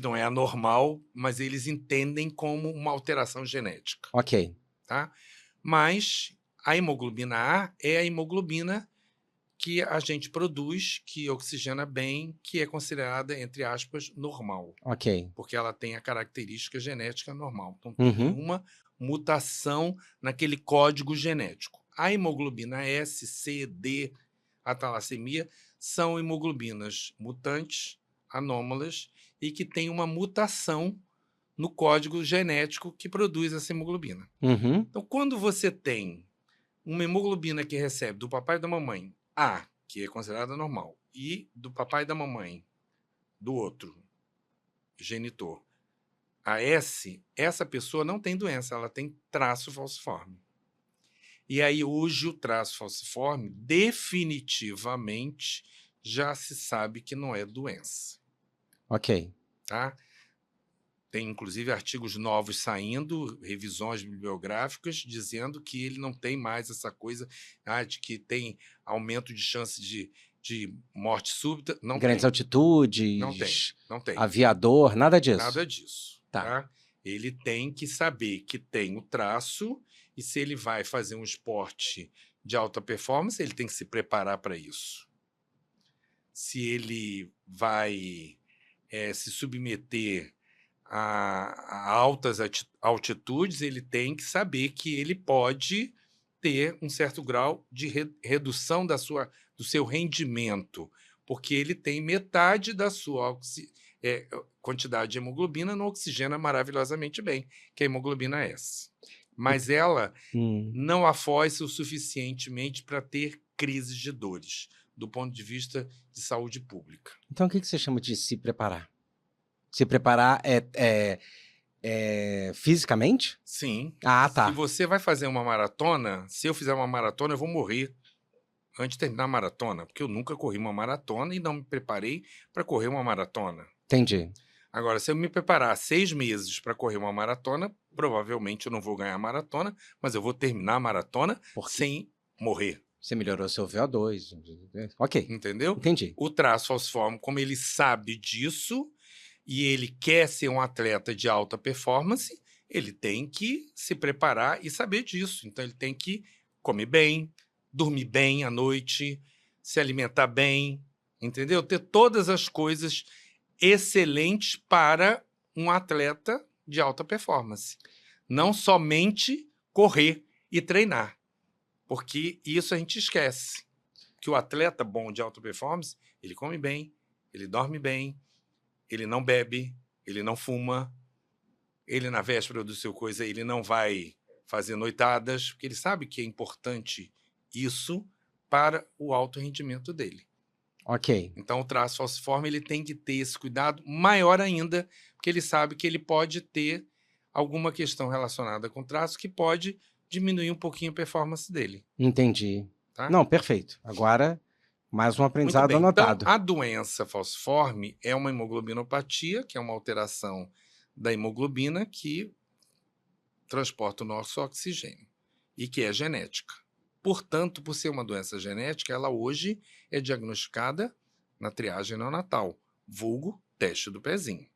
não é anormal, mas eles entendem como uma alteração genética. Ok. Tá? Mas a hemoglobina A é a hemoglobina que a gente produz, que oxigena bem, que é considerada, entre aspas, normal. Ok. Porque ela tem a característica genética normal. Não tem nenhuma mutação naquele código genético. A hemoglobina S, C, D, a talassemia, são hemoglobinas mutantes, anômalas, e que têm uma mutação no código genético que produz essa hemoglobina. Então, quando você tem uma hemoglobina que recebe do papai e da mamãe A, que é considerada normal, e do papai e da mamãe, do outro genitor, a S, essa pessoa não tem doença, ela tem traço falciforme. E aí, hoje, o traço falciforme, definitivamente, já se sabe que não é doença. Ok. Tá? Tem, inclusive, artigos novos saindo, revisões bibliográficas, dizendo que ele não tem mais essa coisa de que tem aumento de chance de morte súbita. Não Grandes tem. altitudes, Não tem. Não tem. aviador, nada disso. Nada disso. Tá? Ele tem que saber que tem o traço e se ele vai fazer um esporte de alta performance, ele tem que se preparar para isso. Se ele vai se submeter a altas altitudes, ele tem que saber que ele pode ter um certo grau de redução do seu rendimento, porque ele tem metade da sua quantidade de hemoglobina, não oxigena maravilhosamente bem, que é a hemoglobina S. Mas ela não afoita o suficientemente para ter crises de dores, do ponto de vista de saúde pública. Então, o que você chama de se preparar? Se preparar fisicamente? Sim. Ah, tá. Se você vai fazer uma maratona, se eu fizer uma maratona, eu vou morrer antes de terminar a maratona, porque eu nunca corri uma maratona e não me preparei para correr uma maratona. Entendi. Agora, se eu me preparar 6 meses para correr uma maratona, provavelmente eu não vou ganhar a maratona, mas eu vou terminar a maratona sem morrer. Você melhorou seu VO2. Ok. Entendeu? Entendi. O traço falciforme, como ele sabe disso e ele quer ser um atleta de alta performance, ele tem que se preparar e saber disso. Então, ele tem que comer bem, dormir bem à noite, se alimentar bem, entendeu? Ter todas as coisas excelentes para um atleta de alta performance. Não somente correr e treinar, porque isso a gente esquece. Que o atleta bom de alta performance, ele come bem, ele dorme bem, ele não bebe, ele não fuma, ele na véspera do seu coisa, ele não vai fazer noitadas, porque ele sabe que é importante isso para o alto rendimento dele. Ok. Então, o traço falciforme ele tem que ter esse cuidado maior ainda, porque ele sabe que ele pode ter alguma questão relacionada com o traço que pode diminuir um pouquinho a performance dele. Entendi. Tá? Não, perfeito. Agora, mais um aprendizado anotado. Então, a doença falciforme é uma hemoglobinopatia, que é uma alteração da hemoglobina que transporta o nosso oxigênio e que é genética. Portanto, por ser uma doença genética, ela hoje é diagnosticada na triagem neonatal, vulgo teste do pezinho.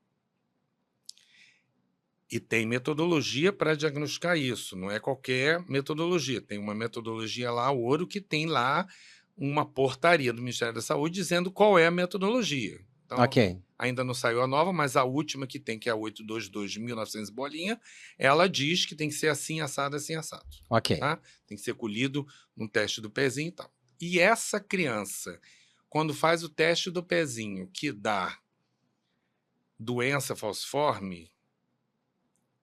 E tem metodologia para diagnosticar isso, não é qualquer metodologia. Tem uma metodologia lá, ouro, que tem lá uma portaria do Ministério da Saúde dizendo qual é a metodologia. Então, ainda não saiu a nova, mas a última que tem, que é a 822 de 1900 bolinha, ela diz que tem que ser assim, assado, assim, assado. Tá? Tem que ser colhido num teste do pezinho e tal. E essa criança, quando faz o teste do pezinho que dá doença falciforme,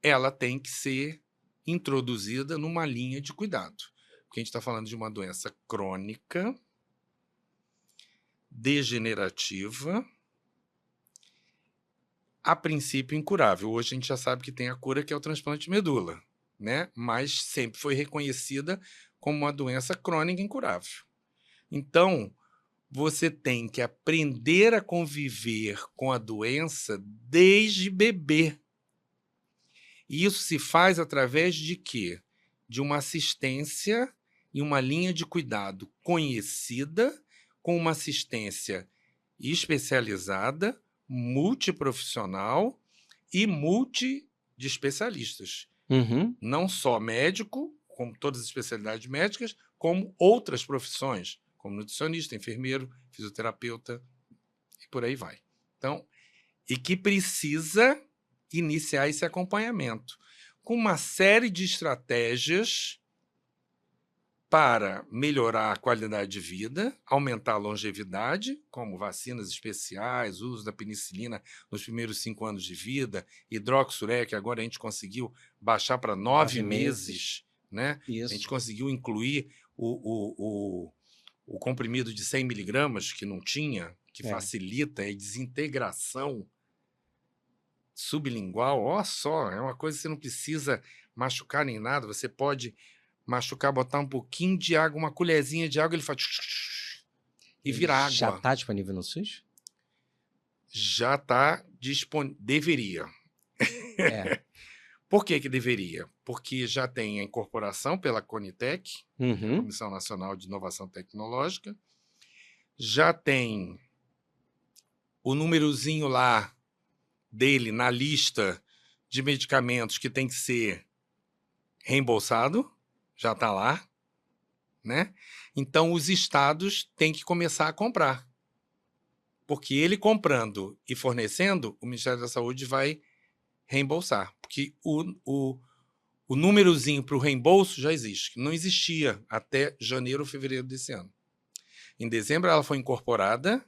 ela tem que ser introduzida numa linha de cuidado. Porque a gente está falando de uma doença crônica, degenerativa, a princípio incurável. Hoje a gente já sabe que tem a cura, que é o transplante de medula, né? Mas sempre foi reconhecida como uma doença crônica incurável. Então, você tem que aprender a conviver com a doença desde bebê. E isso se faz através de quê? De uma assistência e uma linha de cuidado conhecida, com uma assistência especializada, multiprofissional e multi de especialistas. Não só médico, como todas as especialidades médicas, como outras profissões, como nutricionista, enfermeiro, fisioterapeuta e por aí vai. Então, e que precisa iniciar esse acompanhamento com uma série de estratégias para melhorar a qualidade de vida, aumentar a longevidade, como vacinas especiais, uso da penicilina nos primeiros 5 anos de vida, hidroxureia, que agora a gente conseguiu baixar para 9 meses, né? Isso. A gente conseguiu incluir o comprimido de 100 miligramas, que não tinha, que facilita a desintegração sublingual. Olha só, é uma coisa que você não precisa machucar nem nada, você pode machucar, botar um pouquinho de água, uma colherzinha de água, ele faz e vira água. Já está disponível no SUS? Já está disponível. Deveria. É. Por que que deveria? Porque já tem a incorporação pela Conitec, Uhum. Comissão Nacional de Inovação Tecnológica, já tem o númerozinho lá dele na lista de medicamentos que tem que ser reembolsado, já está lá, né? Então os estados têm que começar a comprar, porque ele comprando e fornecendo, o Ministério da Saúde vai reembolsar, porque o númerozinho para o reembolso já existe, não existia até janeiro ou fevereiro desse ano. Em dezembro ela foi incorporada,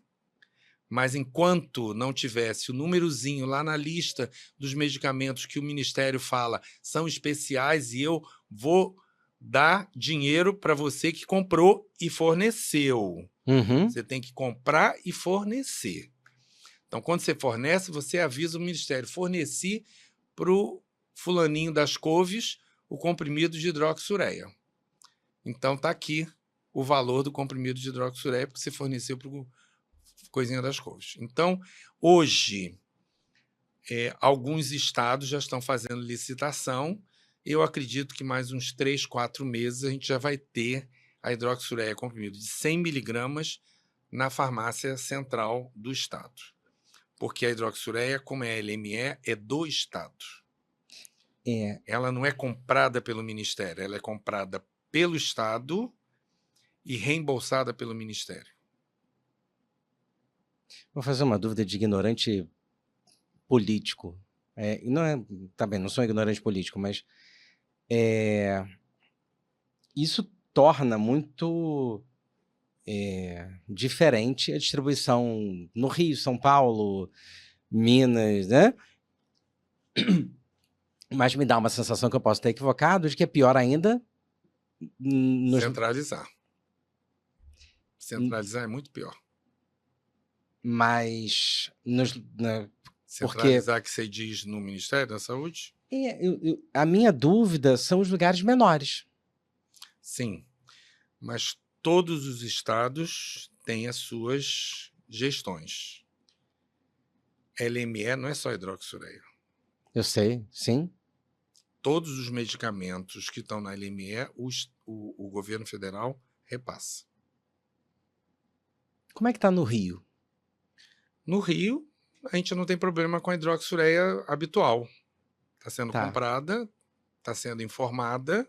mas enquanto não tivesse o númerozinho lá na lista dos medicamentos que o Ministério fala são especiais e eu vou dar dinheiro para você que comprou e forneceu. Uhum. Você tem que comprar e fornecer. Então, quando você fornece, você avisa o Ministério, forneci para o fulaninho das couves o comprimido de hidroxureia. Então, está aqui o valor do comprimido de hidroxureia, porque você forneceu para o coisinha das couves. Então, hoje, alguns estados já estão fazendo licitação. Eu acredito que mais uns 3, 4 meses a gente já vai ter a hidroxureia comprimido de 100 miligramas na farmácia central do estado. Porque a hidroxureia, como é a LME, é do estado. É. Ela não é comprada pelo Ministério, ela é comprada pelo estado e reembolsada pelo Ministério. Vou fazer uma dúvida de ignorante político. E não é, tá bem, não sou ignorante político, mas isso torna muito diferente a distribuição no Rio, São Paulo, Minas, né? Mas me dá uma sensação que eu posso estar equivocado de que é pior ainda nos... Centralizar. Centralizar é muito pior. Mas porque Centralizar que você diz no Ministério da Saúde? a minha dúvida são os lugares menores. Sim, mas todos os estados têm as suas gestões. LME não é só hidroxureia. Eu sei, sim. Todos os medicamentos que estão na LME, o governo federal repassa. Como é que tá no Rio? No Rio, a gente não tem problema com a hidroxureia habitual. Está sendo Tá. comprada, está sendo informada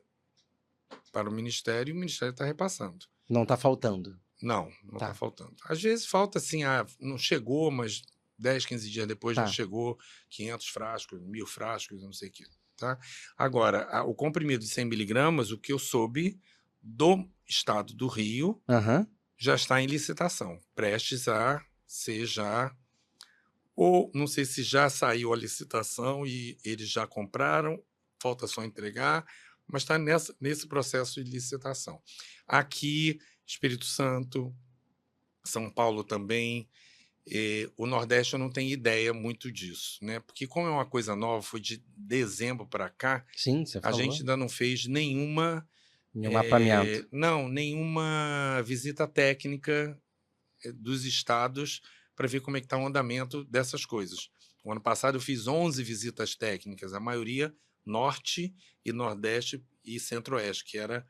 para o Ministério e o Ministério está repassando. Não tá faltando. Não Tá. está faltando. Às vezes falta assim, não chegou, mas 10, 15 dias depois Tá. já chegou 500 frascos, 1000 frascos, não sei o quê. Tá? Agora, o comprimido de 100 miligramas, o que eu soube do estado do Rio, Aham. já está em licitação, prestes a ser já... Ou não sei se já saiu a licitação e eles já compraram, falta só entregar, mas está nesse processo de licitação. Aqui, Espírito Santo, São Paulo também, o Nordeste eu não tenho ideia muito disso, né? Porque como é uma coisa nova, foi de dezembro para cá, Sim, você a falou. gente ainda não fez nenhuma... Nenhum mapeamento. nenhuma visita técnica dos estados para ver como é que está o andamento dessas coisas. O ano passado eu fiz 11 visitas técnicas, a maioria Norte e Nordeste e Centro-Oeste, que era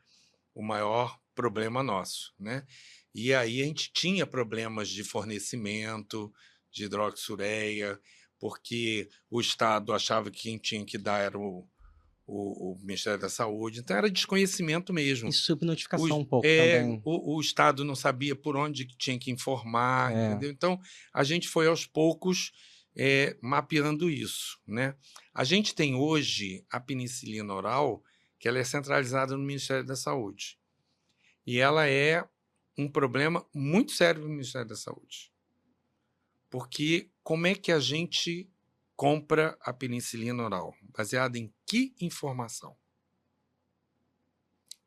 o maior problema nosso, né? E aí a gente tinha problemas de fornecimento de hidroxureia, porque o Estado achava que quem tinha que dar era o Ministério da Saúde, então era desconhecimento mesmo. E subnotificação um pouco também. O Estado não sabia por onde tinha que informar, entendeu? Então, a gente foi aos poucos mapeando isso, né? A gente tem hoje a penicilina oral, que ela é centralizada no Ministério da Saúde. E ela é um problema muito sério para o Ministério da Saúde. Porque como é que a gente compra a penicilina oral? Baseada em que informação?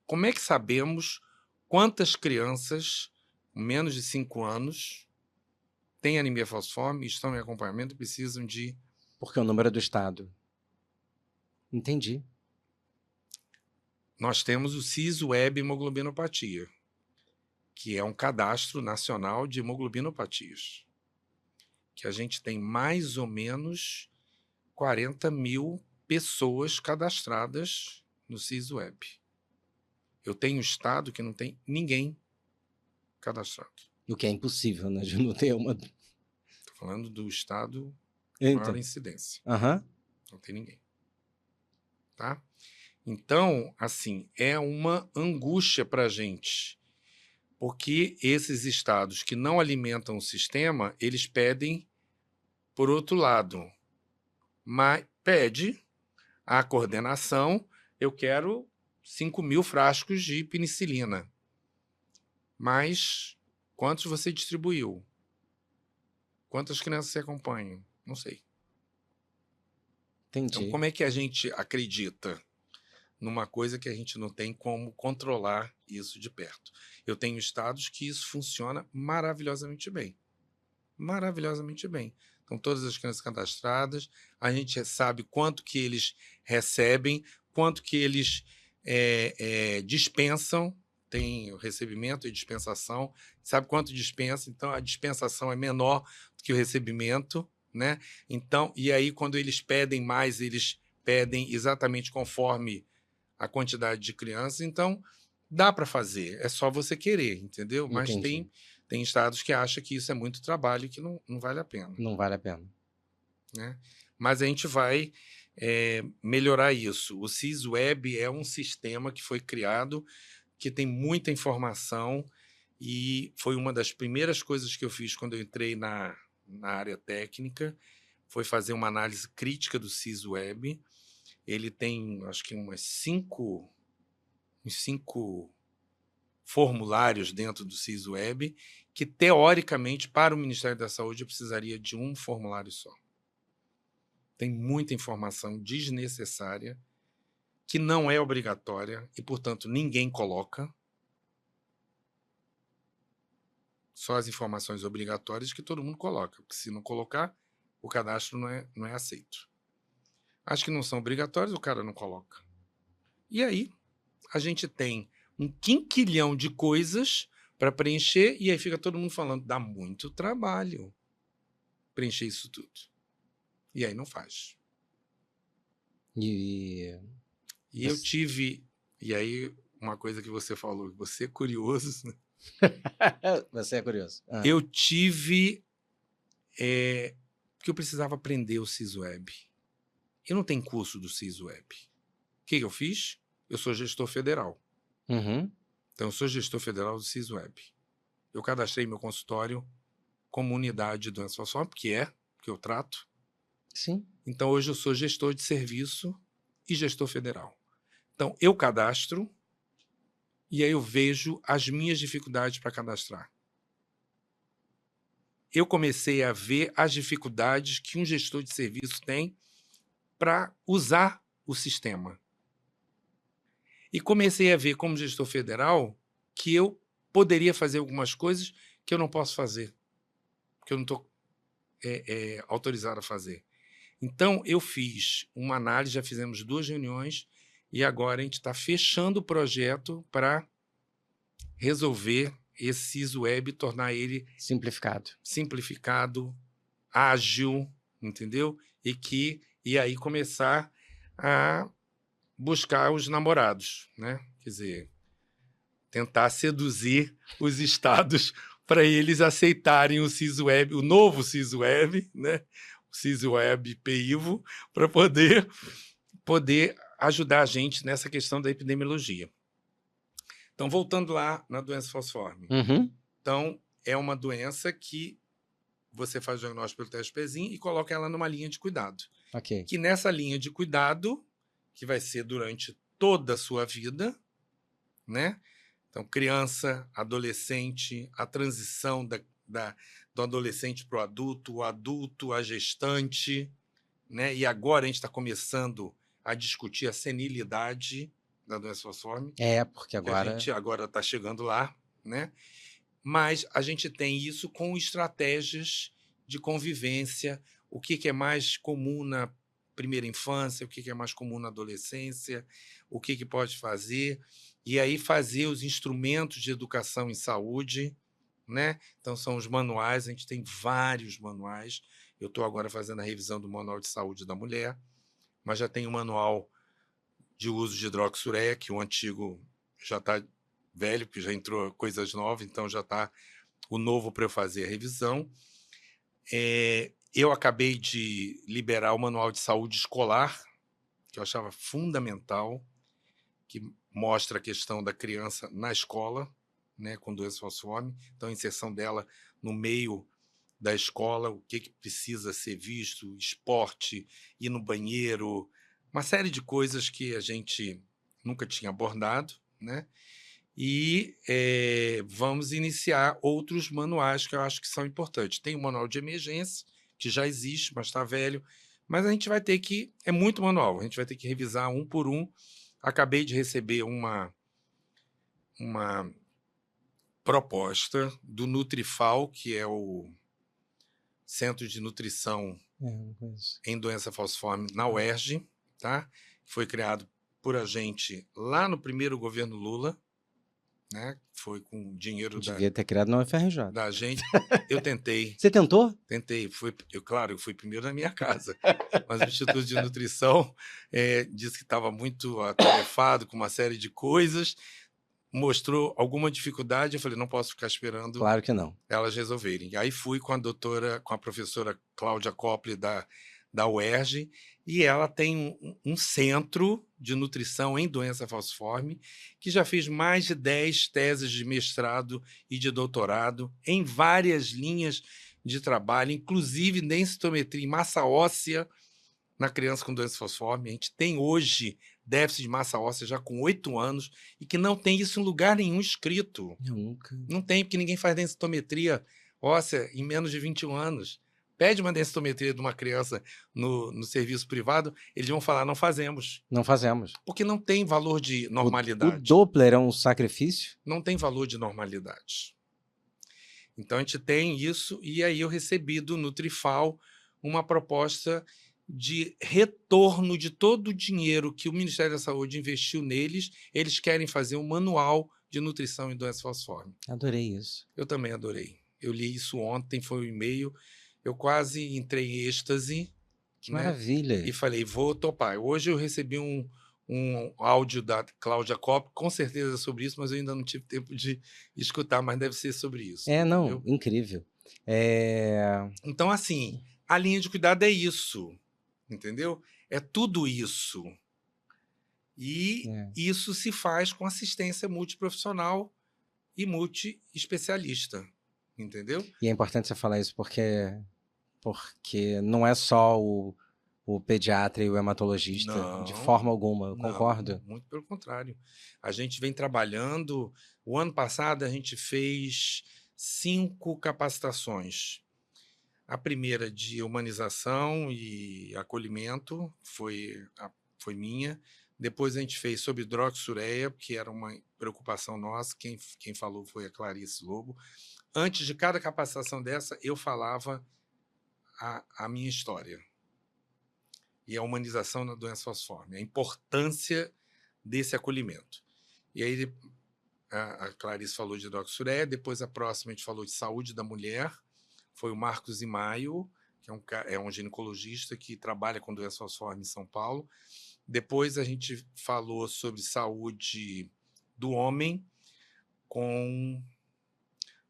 Como é que sabemos quantas crianças com menos de 5 anos têm anemia falciforme, estão em acompanhamento e precisam de... Porque o número é do Estado. Entendi. Nós temos o CIS-WEB hemoglobinopatia, que é um cadastro nacional de hemoglobinopatias, que a gente tem mais ou menos 40 mil pessoas cadastradas no SISWeb. Eu tenho um estado que não tem ninguém cadastrado. O que é impossível, né? De não ter uma... Estou falando do estado Então, maior incidência. aham. Não tem ninguém. Tá? Então, assim, é uma angústia para a gente, porque esses estados que não alimentam o sistema, eles pedem por outro lado, mas pede a coordenação, eu quero 5.000 frascos de penicilina, mas quantos você distribuiu? Quantas crianças você acompanha? Não sei. Então, Entendi. como é que a gente acredita numa coisa que a gente não tem como controlar isso de perto? Eu tenho estados que isso funciona maravilhosamente bem. Maravilhosamente bem. Então, todas as crianças cadastradas, a gente sabe quanto que eles recebem, quanto que eles dispensam, tem o recebimento e dispensação, sabe quanto dispensa, então a dispensação é menor do que o recebimento, né? Então, e aí quando eles pedem mais, eles pedem exatamente conforme a quantidade de crianças, então dá para fazer, é só você querer, entendeu? Mas Entendi. tem estados que acham que isso é muito trabalho e que não vale a pena, Não vale a pena. né? Mas a gente vai melhorar isso. O SISWeb é um sistema que foi criado, que tem muita informação, e foi uma das primeiras coisas que eu fiz quando eu entrei na área técnica, foi fazer uma análise crítica do SISWeb. Ele tem, acho que uns cinco formulários dentro do SISWeb, que, teoricamente, para o Ministério da Saúde, eu precisaria de um formulário só. Tem muita informação desnecessária, que não é obrigatória e, portanto, ninguém coloca. Só as informações obrigatórias que todo mundo coloca, porque se não colocar, o cadastro não é aceito. As que não são obrigatórias, o cara não coloca. E aí, a gente tem um quinquilhão de coisas para preencher, e aí fica todo mundo falando, dá muito trabalho preencher isso tudo. E aí não faz. E eu tive... E aí, uma coisa que você falou, você é curioso, né? Você é curioso. Ah. Eu tive... porque eu precisava aprender o SISWeb. Eu não tenho curso do SISWeb. O que eu fiz? Eu sou gestor federal. Uhum. Então, eu sou gestor federal do SISWeb. Eu cadastrei meu consultório como unidade de doença falciforme, porque eu trato. Sim. Então, hoje eu sou gestor de serviço e gestor federal. Então, eu cadastro e aí eu vejo as minhas dificuldades para cadastrar. Eu comecei a ver as dificuldades que um gestor de serviço tem para usar o sistema. E comecei a ver, como gestor federal, que eu poderia fazer algumas coisas que eu não posso fazer, que eu não estou autorizado a fazer. Então, eu fiz uma análise, já fizemos 2 reuniões, e agora a gente está fechando o projeto para resolver esse SISWeb, tornar ele simplificado, ágil, entendeu? E aí começar a buscar os namorados, né? Quer dizer, tentar seduzir os estados para eles aceitarem o SISWeb, o novo SISWeb, né? O SISWeb PIVO, para poder ajudar a gente nessa questão da epidemiologia. Então, voltando lá na doença falciforme. Uhum. Então, é uma doença que você faz o diagnóstico pelo teste PESIM e coloca ela numa linha de cuidado. Ok. Que nessa linha de cuidado, que vai ser durante toda a sua vida, né? Então, criança, adolescente, a transição do adolescente para o adulto, a gestante, né? E agora a gente está começando a discutir a senilidade da doença falciforme. Porque agora... A gente agora está chegando lá, né? Mas a gente tem isso com estratégias de convivência, o que é mais comum na primeira infância, o que é mais comum na adolescência, o que pode fazer, e aí fazer os instrumentos de educação em saúde, né? Então, são os manuais, a gente tem vários manuais. Eu estou agora fazendo a revisão do Manual de Saúde da Mulher, mas já tem o manual de uso de hidroxureia, que o antigo já está velho, que já entrou coisas novas, então já está o novo para eu fazer a revisão. Eu acabei de liberar o Manual de Saúde Escolar, que eu achava fundamental, que mostra a questão da criança na escola, né, com doença falciforme, então a inserção dela no meio da escola, o que precisa ser visto, esporte, ir no banheiro, uma série de coisas que a gente nunca tinha abordado, né? E vamos iniciar outros manuais que eu acho que são importantes. Tem o manual de emergência, que já existe, mas está velho, mas a gente vai ter que... É muito manual, a gente vai ter que revisar um por um. Acabei de receber uma proposta do Nutrifal, que é o Centro de Nutrição em Doença Falciforme na UERJ, tá? Foi criado por a gente lá no primeiro governo Lula, né? Foi com dinheiro Devia ter criado na UFRJ. da gente. Eu tentei. Você tentou? Tentei. Claro, eu fui primeiro na minha casa, mas o Instituto de Nutrição disse que estava muito atarefado com uma série de coisas, mostrou alguma dificuldade, eu falei, não posso ficar esperando Claro que não. elas resolverem. Aí fui com a professora Cláudia Cople da UERJ, e ela tem um centro de nutrição em doença falciforme, que já fez mais de 10 teses de mestrado e de doutorado em várias linhas de trabalho, inclusive densitometria e massa óssea na criança com doença falciforme. A gente tem hoje déficit de massa óssea já com 8 anos e que não tem isso em lugar nenhum escrito. Nunca. Não tem, porque ninguém faz densitometria óssea em menos de 21 anos. Pede uma densitometria de uma criança no serviço privado, eles vão falar, não fazemos. Não fazemos. Porque não tem valor de normalidade. O Doppler é um sacrifício? Não tem valor de normalidade. Então a gente tem isso, e aí eu recebi do Nutrifal uma proposta de retorno de todo o dinheiro que o Ministério da Saúde investiu neles. Eles querem fazer um manual de nutrição em doença falciforme. Adorei isso. Eu também adorei. Eu li isso ontem, foi um e-mail, eu quase entrei em êxtase. Que maravilha. E falei, vou topar. Hoje eu recebi um áudio da Cláudia Kopp, com certeza sobre isso, mas eu ainda não tive tempo de escutar, mas deve ser sobre isso. Não, incrível. Então, assim, a linha de cuidado é isso, entendeu? É tudo isso. E isso se faz com assistência multiprofissional e multi-especialista, entendeu? E é importante você falar isso porque não é só o pediatra e o hematologista, Não, de forma alguma, eu concordo. Muito pelo contrário. A gente vem trabalhando... O ano passado a gente fez 5 capacitações. A primeira de humanização e acolhimento foi minha. Depois a gente fez sobre hidroxureia, que era uma preocupação nossa. Quem falou foi a Clarice Lobo. Antes de cada capacitação dessa, eu falava a minha história. E a humanização na doença falciforme, a importância desse acolhimento. E aí a Clarice falou de hidroxureia, depois a próxima a gente falou de saúde da mulher, foi o Marcos Imaio, que é um ginecologista que trabalha com doença falciforme em São Paulo. Depois a gente falou sobre saúde do homem com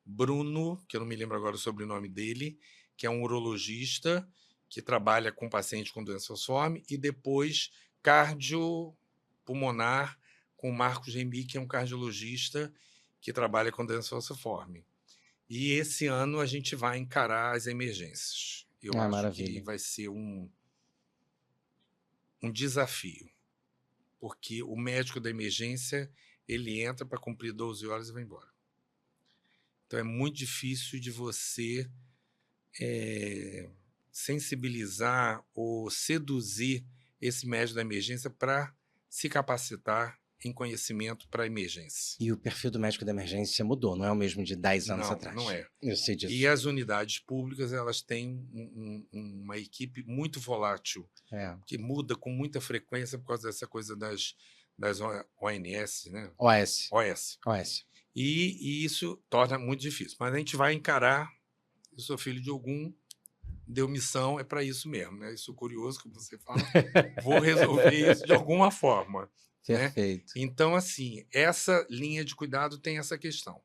Bruno, que eu não me lembro agora o sobrenome dele, que é um urologista que trabalha com pacientes com doença falciforme, e depois cardiopulmonar com Marcos Remy, que é um cardiologista que trabalha com doença falciforme. E esse ano a gente vai encarar as emergências. Eu acho maravilha. que vai ser um desafio, porque o médico da emergência, ele entra para cumprir 12 horas e vai embora. Então é muito difícil de você sensibilizar ou seduzir esse médico da emergência para se capacitar em conhecimento para a emergência. E o perfil do médico da emergência mudou, não é o mesmo de 10 anos atrás. Não é. Eu sei disso. E as unidades públicas, elas têm uma equipe muito volátil, que muda com muita frequência por causa dessa coisa das ONS, né? OS. E isso torna muito difícil. Mas a gente vai encarar. Eu sou filho de Ogum, deu missão, é para isso mesmo, né? Isso é curioso que você fala, vou resolver isso de alguma forma, né? Perfeito. Então, assim, essa linha de cuidado tem essa questão.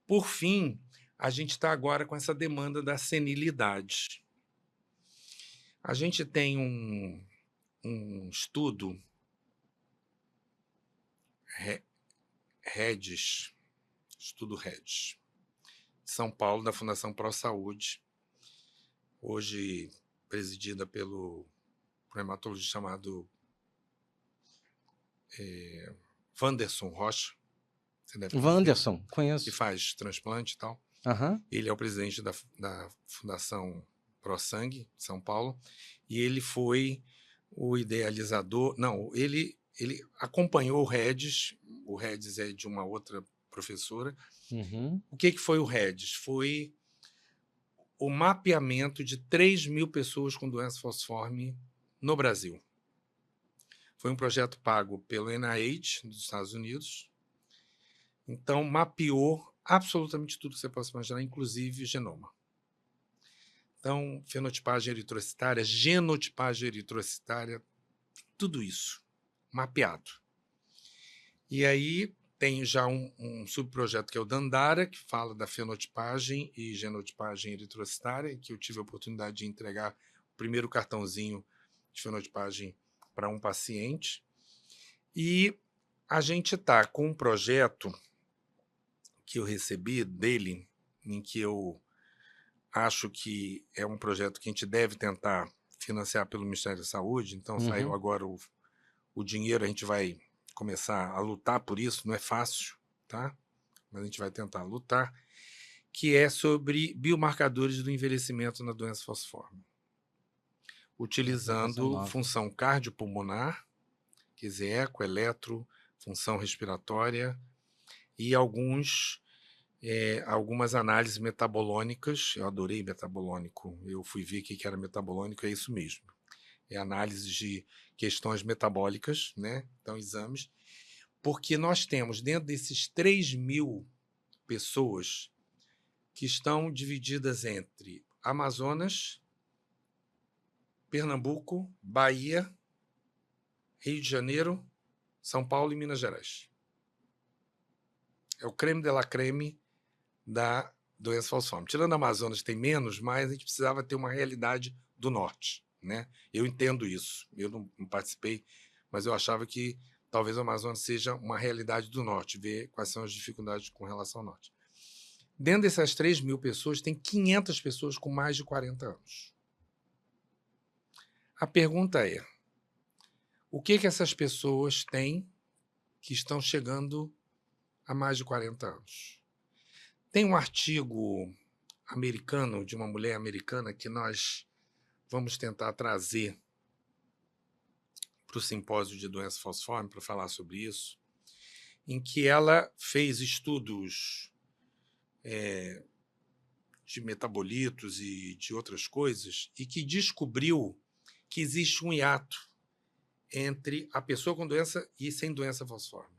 Por fim, a gente está agora com essa demanda da senilidade. A gente tem um estudo, REDS, estudo REDS, de São Paulo, da Fundação Pro Saúde, hoje presidida pelo hematologista chamado Wanderson Rocha, você deve conhecer, Wanderson, que conheço. faz transplante e tal. Aham. Ele é o presidente da Fundação Pro Sangue, de São Paulo, e ele foi o idealizador. Não, ele acompanhou o REDS é de uma outra professora. Uhum. O que foi o REDS? Foi o mapeamento de 3.000 pessoas com doença falciforme no Brasil. Foi um projeto pago pelo NIH, dos Estados Unidos. Então, mapeou absolutamente tudo que você possa imaginar, inclusive genoma. Então, fenotipagem eritrocitária, genotipagem eritrocitária, tudo isso mapeado. E aí tem já um subprojeto que é o Dandara, que fala da fenotipagem e genotipagem eritrocitária, que eu tive a oportunidade de entregar o primeiro cartãozinho de fenotipagem para um paciente. E a gente está com um projeto que eu recebi dele, em que eu acho que é um projeto que a gente deve tentar financiar pelo Ministério da Saúde. Então, saiu agora o dinheiro, a gente vai começar a lutar por isso, não é fácil, tá? Mas a gente vai tentar lutar, que é sobre biomarcadores do envelhecimento na doença falciforme, utilizando função cardiopulmonar, quer dizer, eco, eletro, função respiratória e algumas análises metabolônicas. Eu adorei metabolônico, eu fui ver o que era metabolônico, é isso mesmo. É análise de questões metabólicas, né? Então, exames. Porque nós temos, dentro desses 3.000 pessoas, que estão divididas entre Amazonas, Pernambuco, Bahia, Rio de Janeiro, São Paulo e Minas Gerais. É o creme de la creme da doença falciforme. Tirando a Amazonas, tem menos, mas a gente precisava ter uma realidade do norte, né? Eu entendo isso. Eu não participei, mas eu achava que talvez o Amazonas seja uma realidade do norte, ver quais são as dificuldades com relação ao norte. Dentro dessas 3.000 pessoas, tem 500 pessoas com mais de 40 anos. A pergunta é, o que essas pessoas têm que estão chegando a mais de 40 anos? Tem um artigo americano, de uma mulher americana, que nós vamos tentar trazer para o simpósio de doença falciforme para falar sobre isso, em que ela fez estudos de metabolitos e de outras coisas e que descobriu que existe um hiato entre a pessoa com doença e sem doença falciforme.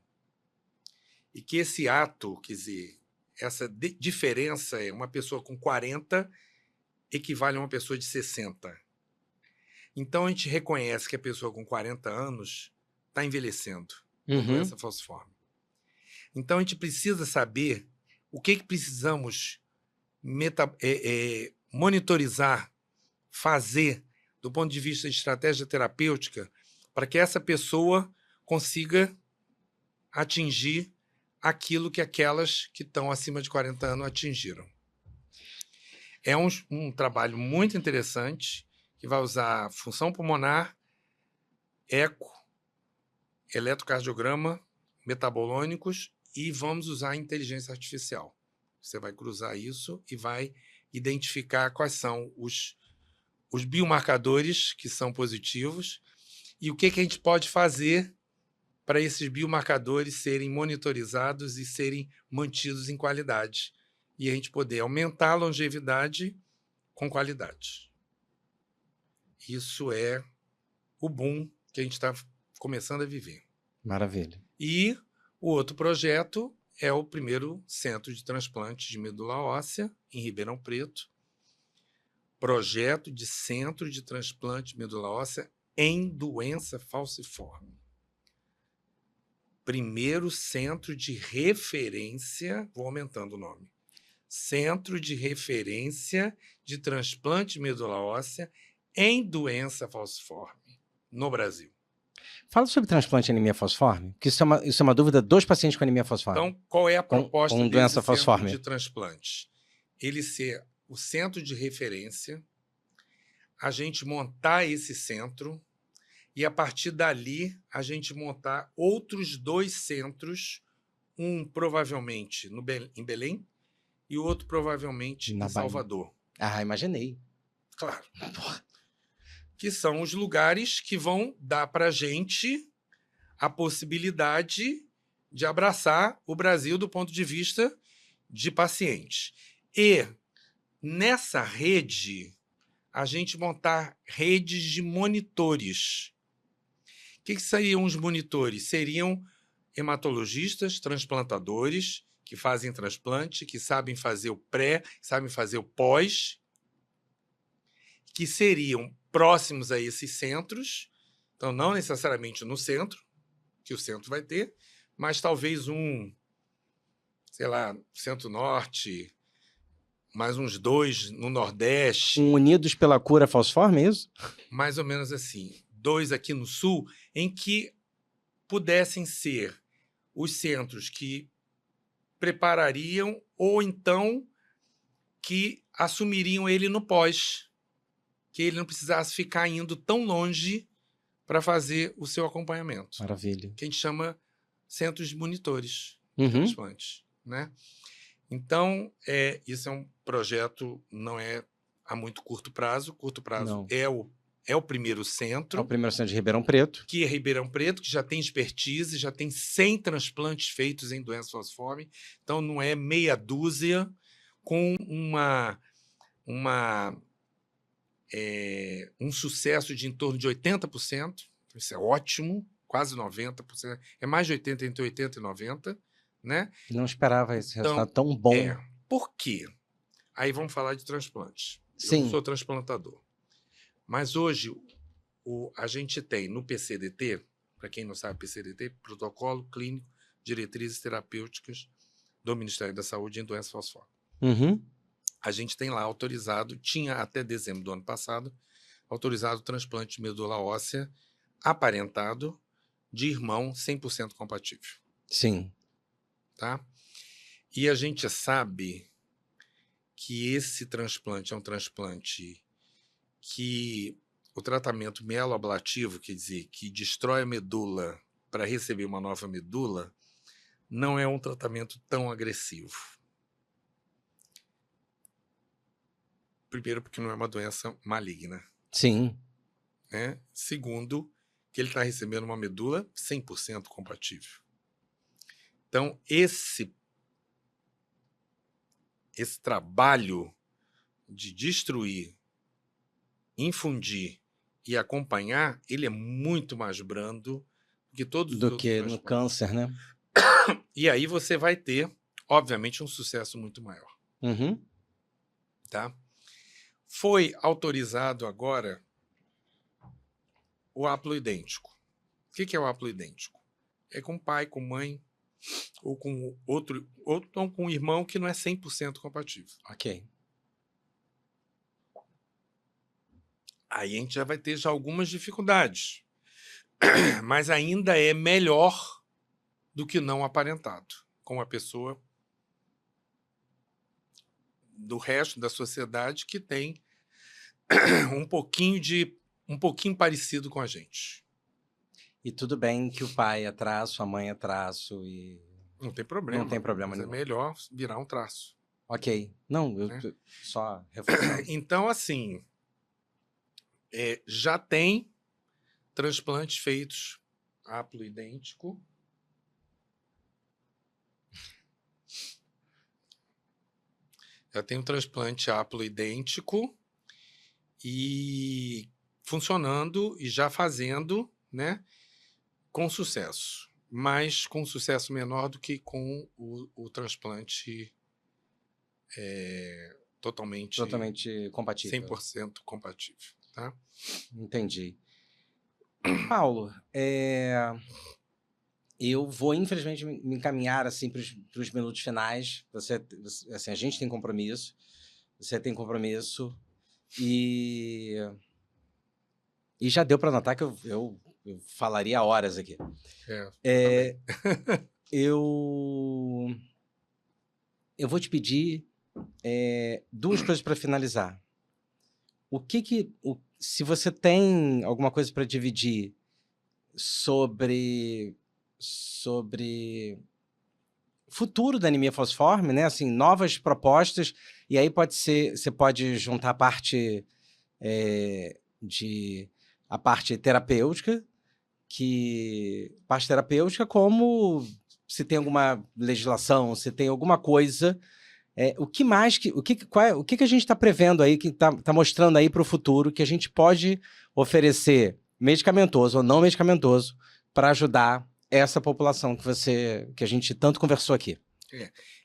E que esse hiato, quer dizer, essa diferença é uma pessoa com 40 equivale a uma pessoa de 60. Então, a gente reconhece que a pessoa com 40 anos está envelhecendo com doença falciforme. Então, a gente precisa saber o que precisamos monitorizar, fazer, do ponto de vista de estratégia terapêutica, para que essa pessoa consiga atingir aquilo que aquelas que estão acima de 40 anos atingiram. É um trabalho muito interessante, que vai usar função pulmonar, eco, eletrocardiograma, metabolônicos e vamos usar inteligência artificial. Você vai cruzar isso e vai identificar quais são os biomarcadores que são positivos e o que a gente pode fazer para esses biomarcadores serem monitorizados e serem mantidos em qualidade. E a gente poder aumentar a longevidade com qualidade. Isso é o boom que a gente está começando a viver. Maravilha. E o outro projeto é o primeiro centro de transplante de medula óssea em Ribeirão Preto, Projeto de Centro de Transplante de Medula Óssea em Doença Falciforme. Primeiro centro de referência, vou aumentando o nome, Centro de Referência de Transplante de Medula Óssea em Doença Falciforme, no Brasil. Fala sobre transplante de anemia falciforme, porque isso é uma dúvida dos pacientes com anemia falciforme. Então, qual é a proposta com desse doença centro falciforme. de transplante? Ele ser o centro de referência, a gente montar esse centro e, a partir dali, a gente montar outros 2 centros, um provavelmente em Belém e o outro provavelmente Na em Bahia. Salvador. Ah, imaginei. Claro. Que são os lugares que vão dar para a gente a possibilidade de abraçar o Brasil do ponto de vista de pacientes. E, nessa rede, a gente montar redes de monitores. O que seriam os monitores? Seriam hematologistas, transplantadores, que fazem transplante, que sabem fazer o pré, sabem fazer o pós, que seriam próximos a esses centros, então não necessariamente no centro, que o centro vai ter, mas talvez sei lá, Centro-Norte, mais uns 2 no Nordeste. Unidos pela Cura Falciforme, é isso? Mais ou menos assim. 2 aqui no Sul, em que pudessem ser os centros que preparariam ou então que assumiriam ele no pós, que ele não precisasse ficar indo tão longe para fazer o seu acompanhamento. Maravilha. Que a gente chama centros de monitores de Uhum. transplantes, né? Então, isso é um projeto, não é a muito curto prazo. Curto prazo Não. é o primeiro centro. É o primeiro centro de Ribeirão Preto. Que é Ribeirão Preto, que já tem expertise, já tem 100 transplantes feitos em doença falciforme. Então, não é meia dúzia com um sucesso de em torno de 80%. Isso é ótimo, quase 90%. É mais de 80%, entre 80% e 90%. Né? Não esperava esse Então, resultado tão bom. Por quê? Aí vamos falar de transplantes. Sim. Eu não sou transplantador. Mas hoje a gente tem no PCDT, para quem não sabe, PCDT, Protocolo Clínico, Diretrizes Terapêuticas do Ministério da Saúde em Doença Falciforme. Uhum. A gente tem lá autorizado, tinha até dezembro do ano passado, autorizado o transplante de medula óssea aparentado de irmão 100% compatível. Sim. Tá? E a gente sabe que esse transplante é um transplante que o tratamento mieloablativo, quer dizer, que destrói a medula para receber uma nova medula, não é um tratamento tão agressivo. Primeiro, porque não é uma doença maligna. Sim. Né? Segundo, que ele está recebendo uma medula 100% compatível. Então, esse trabalho de destruir, infundir e acompanhar, ele é muito mais brando que todos os do outros que no câncer, né? E aí você vai ter, obviamente, um sucesso muito maior. Uhum. Tá? Foi autorizado agora o haploidêntico. O que é o haploidêntico? É com pai, com mãe, ou com outro com um irmão que não é 100% compatível. Ok. Aí a gente já vai ter já algumas dificuldades. Mas ainda é melhor do que não aparentado, com uma pessoa do resto da sociedade que tem um pouquinho parecido com a gente. E tudo bem que o pai é traço, a mãe é traço e... Não tem problema. Não tem problema mas nenhum. É melhor virar um traço. Ok. Não, eu Né? só reforçando. Então, assim, já tem transplantes feitos haploidêntico. Já tem um transplante haploidêntico e funcionando e já fazendo, né, com sucesso. Mas com sucesso menor do que com o transplante totalmente compatível. 100% compatível, tá? Entendi. Paulo, eu vou, infelizmente, me encaminhar assim, para os minutos finais. Assim, a gente tem compromisso, você tem compromisso, e já deu para notar que eu falaria horas aqui. Eu vou te pedir duas coisas para finalizar. Se você tem alguma coisa para dividir sobre futuro da anemia falciforme, né? Assim, novas propostas, e aí você pode juntar a parte terapêutica, como se tem alguma legislação, se tem alguma coisa, o que a gente está prevendo aí, que está mostrando aí para o futuro, que a gente pode oferecer, medicamentoso ou não medicamentoso, para ajudar essa população que a gente tanto conversou aqui.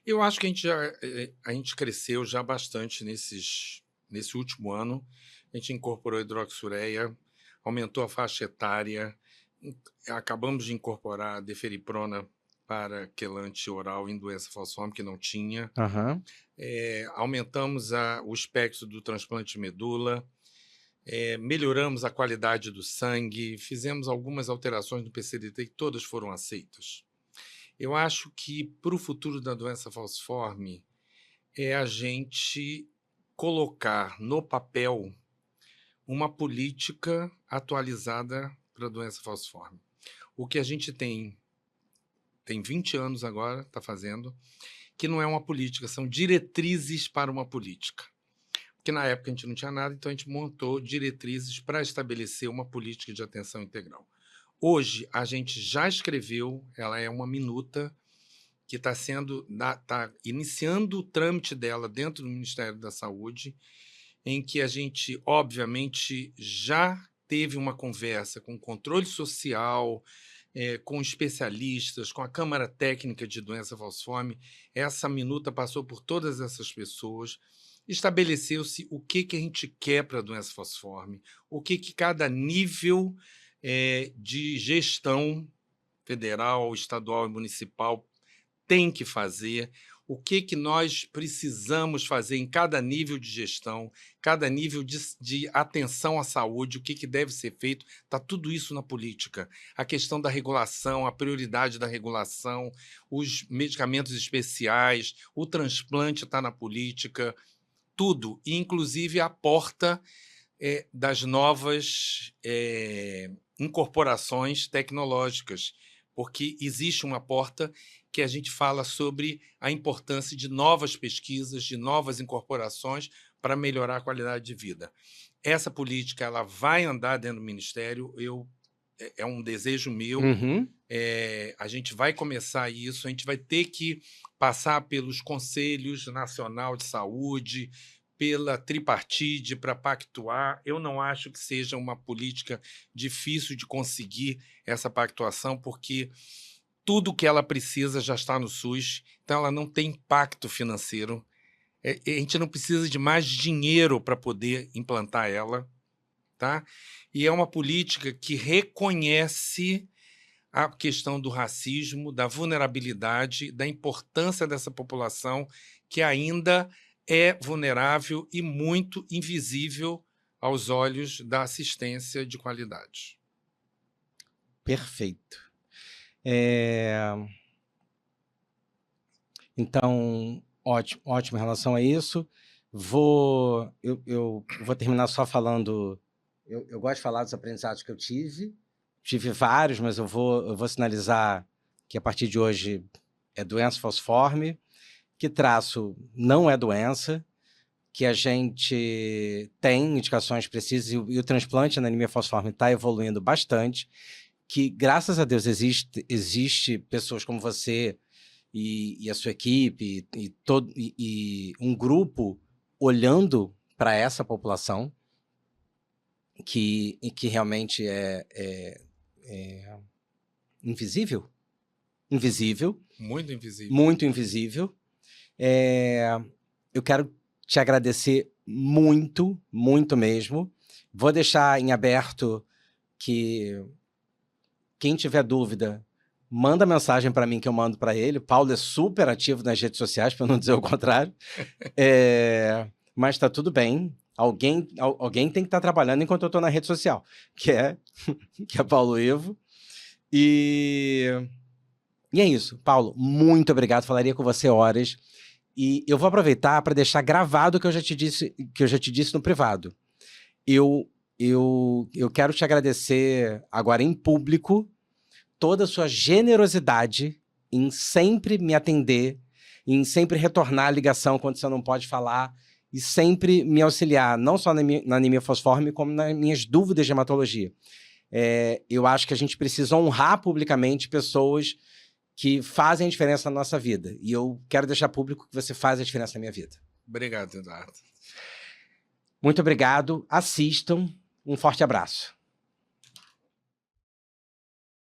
Eu acho que a gente cresceu já bastante nesse último ano. A gente incorporou hidroxureia, aumentou a faixa etária, acabamos de incorporar a deferiprona para quelante oral em doença falciforme, que não tinha. Uhum. Aumentamos o espectro do transplante de medula, melhoramos a qualidade do sangue, fizemos algumas alterações no PCDT e todas foram aceitas. Eu acho que para o futuro da doença falciforme é a gente colocar no papel uma política atualizada para a doença falciforme. O que a gente tem 20 anos agora, está fazendo, que não é uma política, são diretrizes para uma política. Porque na época a gente não tinha nada, então a gente montou diretrizes para estabelecer uma política de atenção integral. Hoje, a gente já escreveu, ela é uma minuta que está iniciando o trâmite dela dentro do Ministério da Saúde, em que a gente, obviamente, já teve uma conversa com o controle social, com especialistas, com a Câmara Técnica de Doença Falciforme. Essa minuta passou por todas essas pessoas. Estabeleceu-se o que a gente quer para a doença falciforme, o que cada nível de gestão federal, estadual e municipal tem que fazer, o que nós precisamos fazer em cada nível de gestão, cada nível de atenção à saúde, o que deve ser feito, está tudo isso na política. A questão da regulação, a prioridade da regulação, os medicamentos especiais, o transplante está na política, tudo, inclusive a porta das novas incorporações tecnológicas, porque existe uma porta que a gente fala sobre a importância de novas pesquisas, de novas incorporações para melhorar a qualidade de vida. Essa política ela vai andar dentro do Ministério, é um desejo meu, a gente vai começar isso, a gente vai ter que passar pelos Conselhos Nacional de Saúde, pela tripartite para pactuar. Eu não acho que seja uma política difícil de conseguir essa pactuação, porque tudo que ela precisa já está no SUS, então ela não tem impacto financeiro. A gente não precisa de mais dinheiro para poder implantar ela, tá? E é uma política que reconhece a questão do racismo, da vulnerabilidade, da importância dessa população que ainda é vulnerável e muito invisível aos olhos da assistência de qualidade. Perfeito. Então, ótimo em relação a isso. Eu vou terminar só falando... Eu gosto de falar dos aprendizados que eu tive. Tive vários, mas eu vou sinalizar que a partir de hoje é doença falciforme, que traço não é doença, que a gente tem indicações precisas e o transplante na anemia falciforme está evoluindo bastante, que, graças a Deus, existe pessoas como você e a sua equipe e um grupo olhando para essa população que realmente é invisível. Muito invisível. Eu quero te agradecer muito, muito mesmo. Vou deixar em aberto que quem tiver dúvida, manda mensagem para mim que eu mando para ele. O Paulo é super ativo nas redes sociais, para não dizer o contrário. Mas está tudo bem. Alguém tem que estar trabalhando enquanto eu estou na rede social, que é Paulo Ivo. E é isso. Paulo, muito obrigado. Falaria com você horas. E eu vou aproveitar para deixar gravado o que eu já te disse no privado. Eu quero te agradecer agora em público toda a sua generosidade em sempre me atender, em sempre retornar a ligação quando você não pode falar e sempre me auxiliar, não só na anemia falciforme, como nas minhas dúvidas de hematologia. Eu acho que a gente precisa honrar publicamente pessoas que fazem a diferença na nossa vida. E eu quero deixar público que você faz a diferença na minha vida. Obrigado, Eduardo. Muito obrigado. Assistam. Um forte abraço.